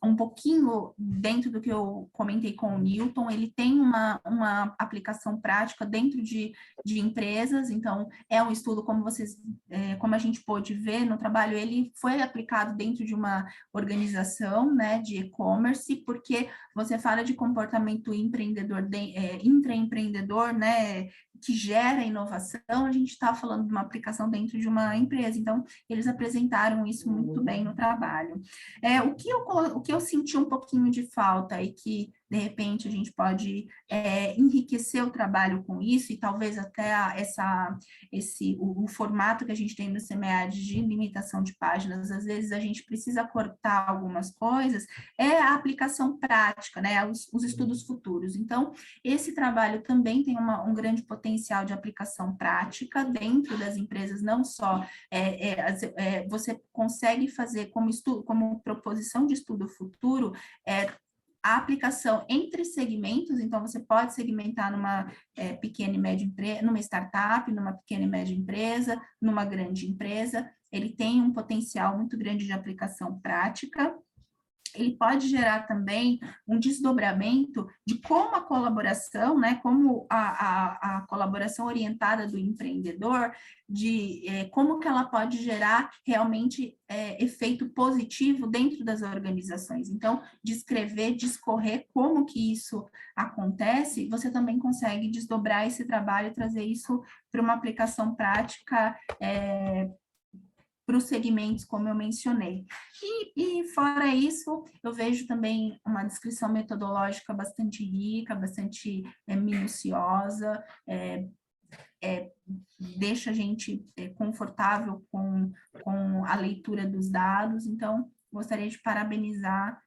um pouquinho dentro do que eu comentei com o Newton, ele tem uma aplicação prática dentro de empresas, então, é um estudo, como a gente pôde ver no trabalho, ele foi aplicado dentro de uma organização, né, de e-commerce, porque você fala de comportamento intraempreendedor, né, que gera inovação, a gente está falando de uma aplicação dentro de uma empresa, então, eles apresentaram isso muito bem no trabalho. O que eu senti um pouquinho de falta e que, de repente, a gente pode enriquecer o trabalho com isso, e talvez até o formato que a gente tem no CMEAD de limitação de páginas, às vezes a gente precisa cortar algumas coisas, é a aplicação prática, né, os estudos futuros. Então, esse trabalho também tem um grande potencial de aplicação prática dentro das empresas, não só você consegue fazer como proposição de estudo futuro, a aplicação entre segmentos, então você pode segmentar numa pequena e média empresa, numa startup, numa pequena e média empresa, numa grande empresa, ele tem um potencial muito grande de aplicação prática. Ele pode gerar também um desdobramento de como a colaboração, né, como a colaboração orientada do empreendedor, como que ela pode gerar realmente efeito positivo dentro das organizações. Então, descrever, discorrer como que isso acontece, você também consegue desdobrar esse trabalho e trazer isso para uma aplicação prática para os segmentos, como eu mencionei. E fora isso, eu vejo também uma descrição metodológica bastante rica, bastante minuciosa, deixa a gente confortável com a leitura dos dados, então, gostaria de parabenizar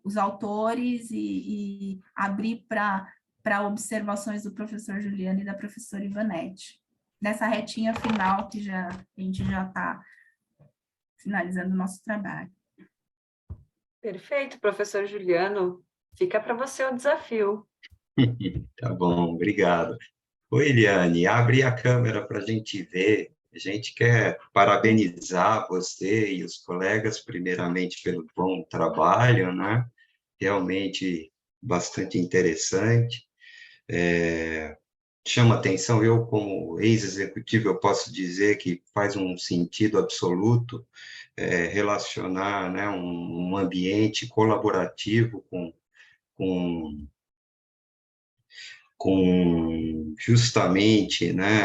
os autores e abrir para observações do professor Juliano e da professora Ivanete. Nessa retinha final que a gente já está finalizando o nosso trabalho. Perfeito, professor Juliano. Fica para você o desafio. Tá bom, obrigado. Oi, Eliane, abre a câmera para a gente ver. A gente quer parabenizar você e os colegas, primeiramente, pelo bom trabalho, né? Realmente bastante interessante. Chama atenção, eu como ex-executivo, eu posso dizer que faz um sentido absoluto relacionar, né, um ambiente colaborativo com justamente, né,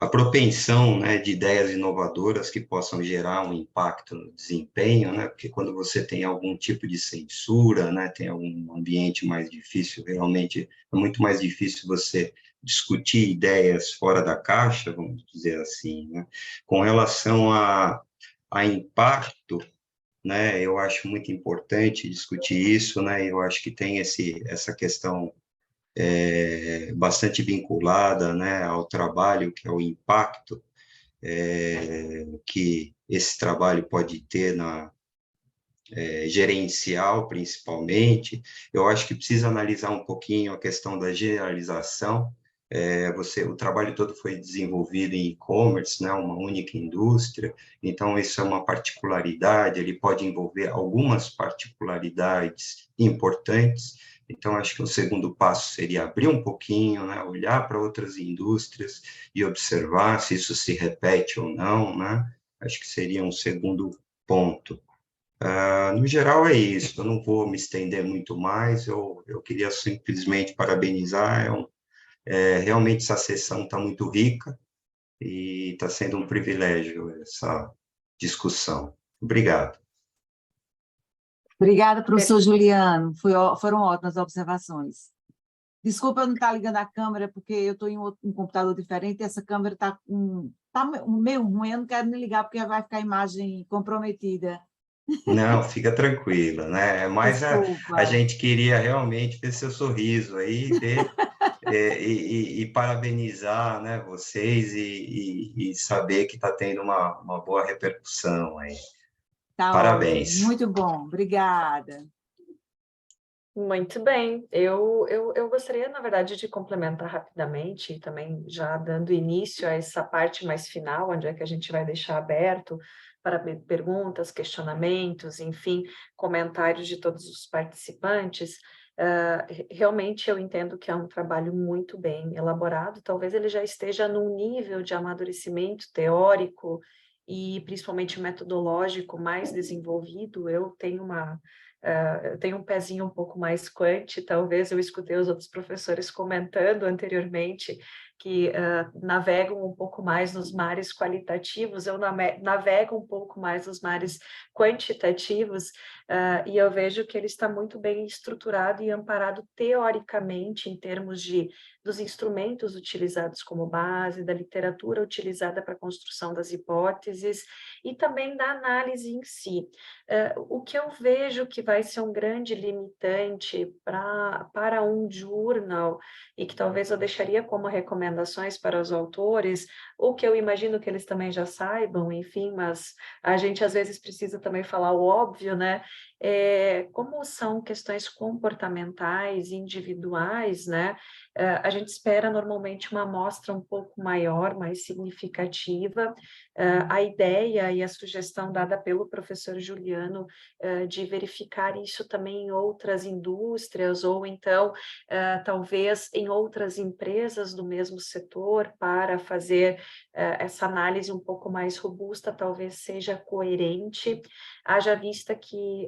a propensão, né, de ideias inovadoras que possam gerar um impacto no desempenho, né, porque quando você tem algum tipo de censura, né, tem algum ambiente mais difícil, realmente é muito mais difícil você discutir ideias fora da caixa, vamos dizer assim, né. Com relação a impacto, né, eu acho muito importante discutir isso, né, eu acho que tem essa questão bastante vinculada, né, ao trabalho, que é o impacto que esse trabalho pode ter na gerencial, principalmente. Eu acho que precisa analisar um pouquinho a questão da generalização. O trabalho todo foi desenvolvido em e-commerce, né, uma única indústria, então isso é uma particularidade, ele pode envolver algumas particularidades importantes. Então, acho que o segundo passo seria abrir um pouquinho, né, olhar para outras indústrias e observar se isso se repete ou não, né? Acho que seria um segundo ponto. No geral, é isso. Eu não vou me estender muito mais, eu queria simplesmente parabenizar. Realmente, essa sessão está muito rica e está sendo um privilégio discussão. Obrigado. Obrigada, professor Juliano. Foram ótimas observações. Desculpa eu não estar ligando a câmera, porque eu estou em um computador diferente e essa câmera está meio ruim, eu não quero me ligar porque vai ficar a imagem comprometida. Não, fica tranquila, né? Mas a gente queria realmente ver seu sorriso aí, ver e parabenizar, né, vocês e saber que está tendo uma boa repercussão aí. Tá Parabéns. ótimo, muito bom, obrigada. Muito bem, eu gostaria, na verdade, de complementar rapidamente, e também já dando início a essa parte mais final, onde é que a gente vai deixar aberto para perguntas, questionamentos, enfim, comentários de todos os participantes. Realmente eu entendo que é um trabalho muito bem elaborado, talvez ele já esteja num nível de amadurecimento teórico e principalmente metodológico mais desenvolvido. Eu tenho um pezinho um pouco mais quant, talvez eu escutei os outros professores comentando anteriormente que navegam um pouco mais nos mares qualitativos, eu navego um pouco mais nos mares quantitativos, e eu vejo que ele está muito bem estruturado e amparado teoricamente em termos dos instrumentos utilizados como base, da literatura utilizada para a construção das hipóteses e também da análise em si. O que eu vejo que vai ser um grande limitante para um journal, e que talvez eu deixaria como recomendações para os autores, ou que eu imagino que eles também já saibam, enfim, mas a gente às vezes precisa também falar o óbvio, né? Como são questões comportamentais, individuais, né? A gente espera normalmente uma amostra um pouco maior, mais significativa. A ideia e a sugestão dada pelo professor Juliano de verificar isso também em outras indústrias, ou então, talvez em outras empresas do mesmo setor, para fazer essa análise um pouco mais robusta, talvez seja coerente, haja vista que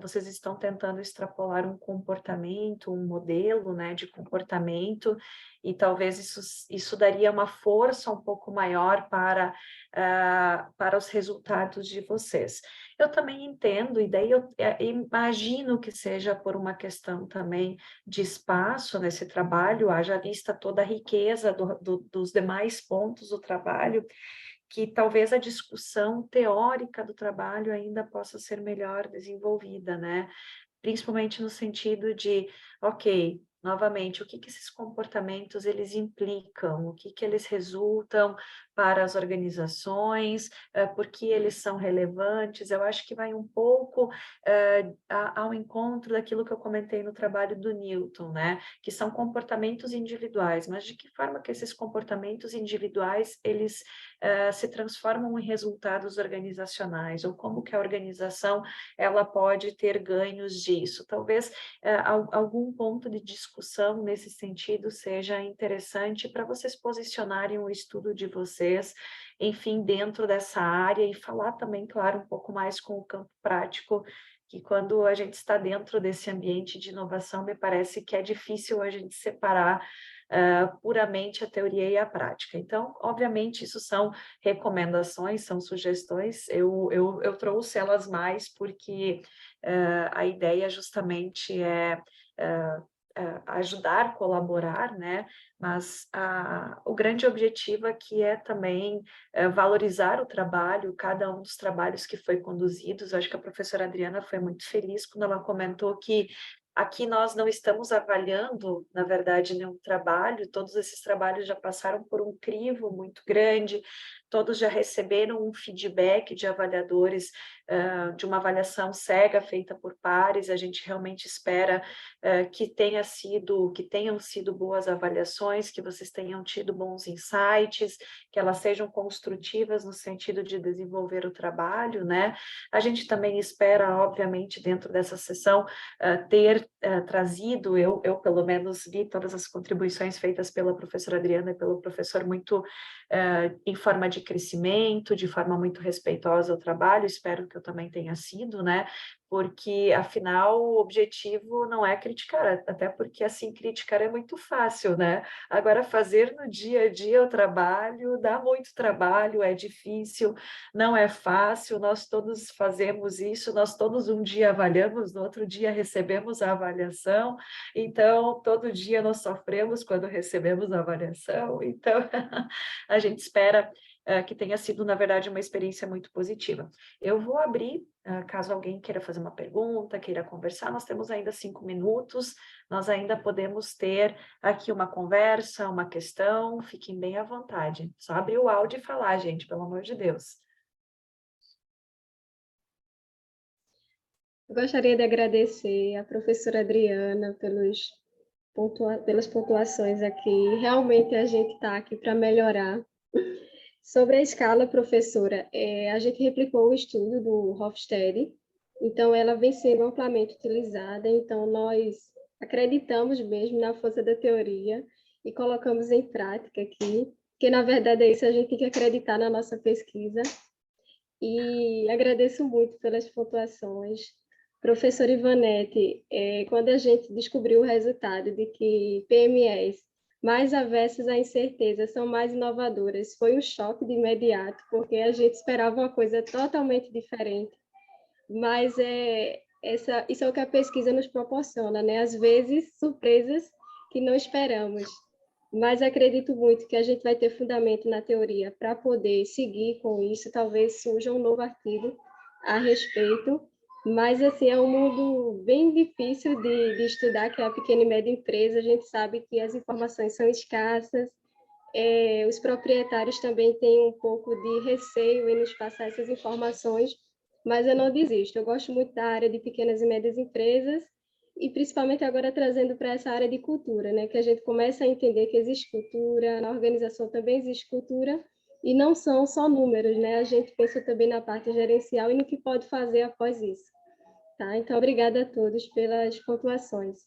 vocês estão tentando extrapolar um comportamento, um modelo, né, de comportamento, e talvez isso daria uma força um pouco maior para os resultados de vocês. Eu também entendo, e daí eu imagino que seja por uma questão também de espaço nesse trabalho, haja vista toda a riqueza dos demais pontos do trabalho, que talvez a discussão teórica do trabalho ainda possa ser melhor desenvolvida, né? Principalmente no sentido de, ok, novamente, o que esses comportamentos eles implicam, o que eles resultam para as organizações, por que eles são relevantes. Eu acho que vai um pouco ao encontro daquilo que eu comentei no trabalho do Newton, né? Que são comportamentos individuais, mas de que forma que esses comportamentos individuais eles se transformam em resultados organizacionais, ou como que a organização ela pode ter ganhos disso. Talvez algum ponto de discussão nesse sentido seja interessante para vocês posicionarem o estudo de vocês, enfim, dentro dessa área, e falar também, claro, um pouco mais com o campo prático, que quando a gente está dentro desse ambiente de inovação, me parece que é difícil a gente separar puramente a teoria e a prática. Então, obviamente, isso são recomendações, são sugestões, eu trouxe elas mais porque a ideia justamente é ajudar, colaborar, né? Mas o grande objetivo aqui é também valorizar o trabalho, cada um dos trabalhos que foi conduzidos. Eu acho que a professora Adriana foi muito feliz quando ela comentou que aqui nós não estamos avaliando, na verdade, nenhum trabalho, todos esses trabalhos já passaram por um crivo muito grande, todos já receberam um feedback de avaliadores, de uma avaliação cega feita por pares. A gente realmente espera que tenham sido boas avaliações, que vocês tenham tido bons insights, que elas sejam construtivas no sentido de desenvolver o trabalho, né? A gente também espera, obviamente, dentro dessa sessão, ter trazido, eu pelo menos vi todas as contribuições feitas pela professora Adriana e pelo professor muito em forma de crescimento, de forma muito respeitosa ao trabalho, espero que eu também tenha sido, né? Porque, afinal, o objetivo não é criticar, até porque, assim, criticar é muito fácil, né? Agora, fazer no dia a dia o trabalho, dá muito trabalho, é difícil, não é fácil, nós todos fazemos isso, nós todos um dia avaliamos, no outro dia recebemos a avaliação, então, todo dia nós sofremos quando recebemos a avaliação, então, a gente espera que tenha sido, na verdade, uma experiência muito positiva. Eu vou abrir, caso alguém queira fazer uma pergunta, queira conversar, nós temos ainda 5 minutos, nós ainda podemos ter aqui uma conversa, uma questão, fiquem bem à vontade. Só abrir o áudio e falar, gente, pelo amor de Deus. Eu gostaria de agradecer à professora Adriana pelas pontuações aqui. Realmente a gente está aqui para melhorar. Sobre a escala, professora, a gente replicou o estudo do Hofstede, então ela vem sendo amplamente utilizada, então nós acreditamos mesmo na força da teoria e colocamos em prática aqui, porque na verdade é isso, a gente tem que acreditar na nossa pesquisa. E agradeço muito pelas pontuações. Professora Ivanete, quando a gente descobriu o resultado de que PMEs mais avessas à incerteza são mais inovadoras, foi um choque de imediato, porque a gente esperava uma coisa totalmente diferente. Mas isso é o que a pesquisa nos proporciona, né? Às vezes, surpresas que não esperamos. Mas acredito muito que a gente vai ter fundamento na teoria para poder seguir com isso, talvez surja um novo artigo a respeito, mas assim, é um mundo bem difícil de estudar, que é a pequena e média empresa, a gente sabe que as informações são escassas, os proprietários também têm um pouco de receio em nos passar essas informações, mas eu não desisto, eu gosto muito da área de pequenas e médias empresas, e principalmente agora trazendo para essa área de cultura, né? Que a gente começa a entender que existe cultura, na organização também existe cultura, e não são só números, né? A gente pensa também na parte gerencial e no que pode fazer após isso. Tá? Então, obrigada a todos pelas pontuações.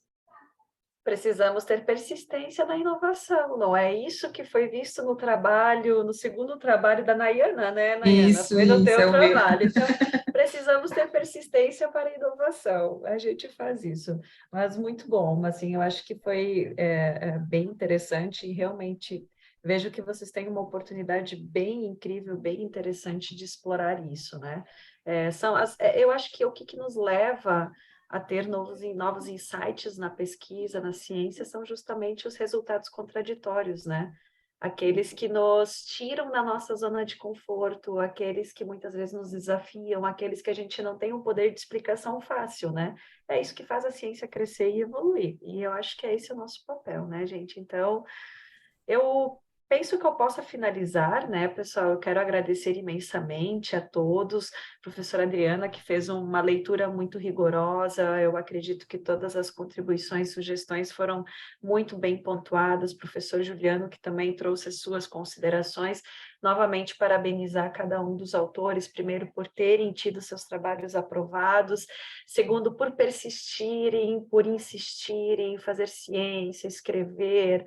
Precisamos ter persistência na inovação, não é isso que foi visto no trabalho, no segundo trabalho da Nayana, né, Nayana? Isso, foi no teu é o meu. trabalho. Então, precisamos ter persistência para a inovação. A gente faz isso. Mas muito bom, assim, eu acho que foi bem interessante e realmente vejo que vocês têm uma oportunidade bem incrível, bem interessante de explorar isso, né? Eu acho que o que nos leva a ter novos insights na pesquisa, na ciência, são justamente os resultados contraditórios, né? Aqueles que nos tiram da nossa zona de conforto, aqueles que muitas vezes nos desafiam, aqueles que a gente não tem um poder de explicação fácil, né? É isso que faz a ciência crescer e evoluir. E eu acho que é esse o nosso papel, né, gente? Então, eu penso que eu possa finalizar, né, pessoal? Eu quero agradecer imensamente a todos, professora Adriana, que fez uma leitura muito rigorosa, eu acredito que todas as contribuições, sugestões foram muito bem pontuadas, professor Juliano, que também trouxe as suas considerações, novamente parabenizar cada um dos autores, primeiro por terem tido seus trabalhos aprovados, segundo por persistirem, por insistirem em fazer ciência, escrever,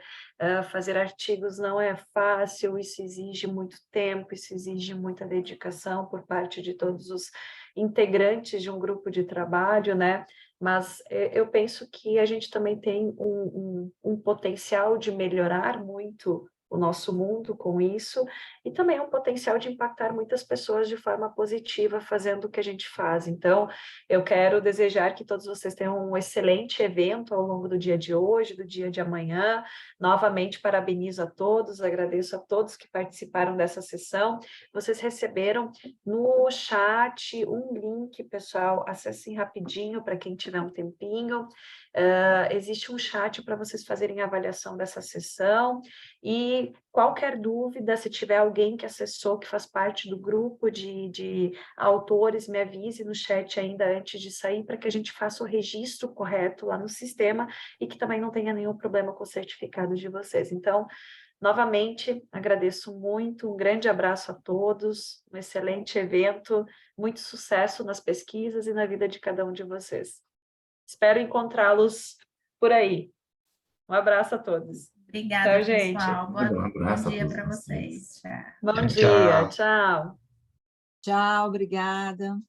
fazer artigos não é fácil, isso exige muito tempo, isso exige muita dedicação por parte de todos os integrantes de um grupo de trabalho, né? Mas eu penso que a gente também tem um potencial de melhorar muito o nosso mundo com isso, e também um potencial de impactar muitas pessoas de forma positiva fazendo o que a gente faz. Então, eu quero desejar que todos vocês tenham um excelente evento ao longo do dia de hoje, do dia de amanhã. Novamente, parabenizo a todos, agradeço a todos que participaram dessa sessão. Vocês receberam no chat um link, pessoal, acessem rapidinho para quem tiver um tempinho. Existe um chat para vocês fazerem a avaliação dessa sessão, e qualquer dúvida, se tiver alguém que acessou, que faz parte do grupo de autores, me avise no chat ainda antes de sair, para que a gente faça o registro correto lá no sistema e que também não tenha nenhum problema com o certificado de vocês. Então, novamente, agradeço muito, um grande abraço a todos, um excelente evento, muito sucesso nas pesquisas e na vida de cada um de vocês. Espero encontrá-los por aí. Um abraço a todos. Obrigada, Tchau, gente. pessoal. Um abraço Bom a dia todos para vocês. vocês. Tchau. Bom Tchau, dia, tchau. tchau. Tchau, obrigada.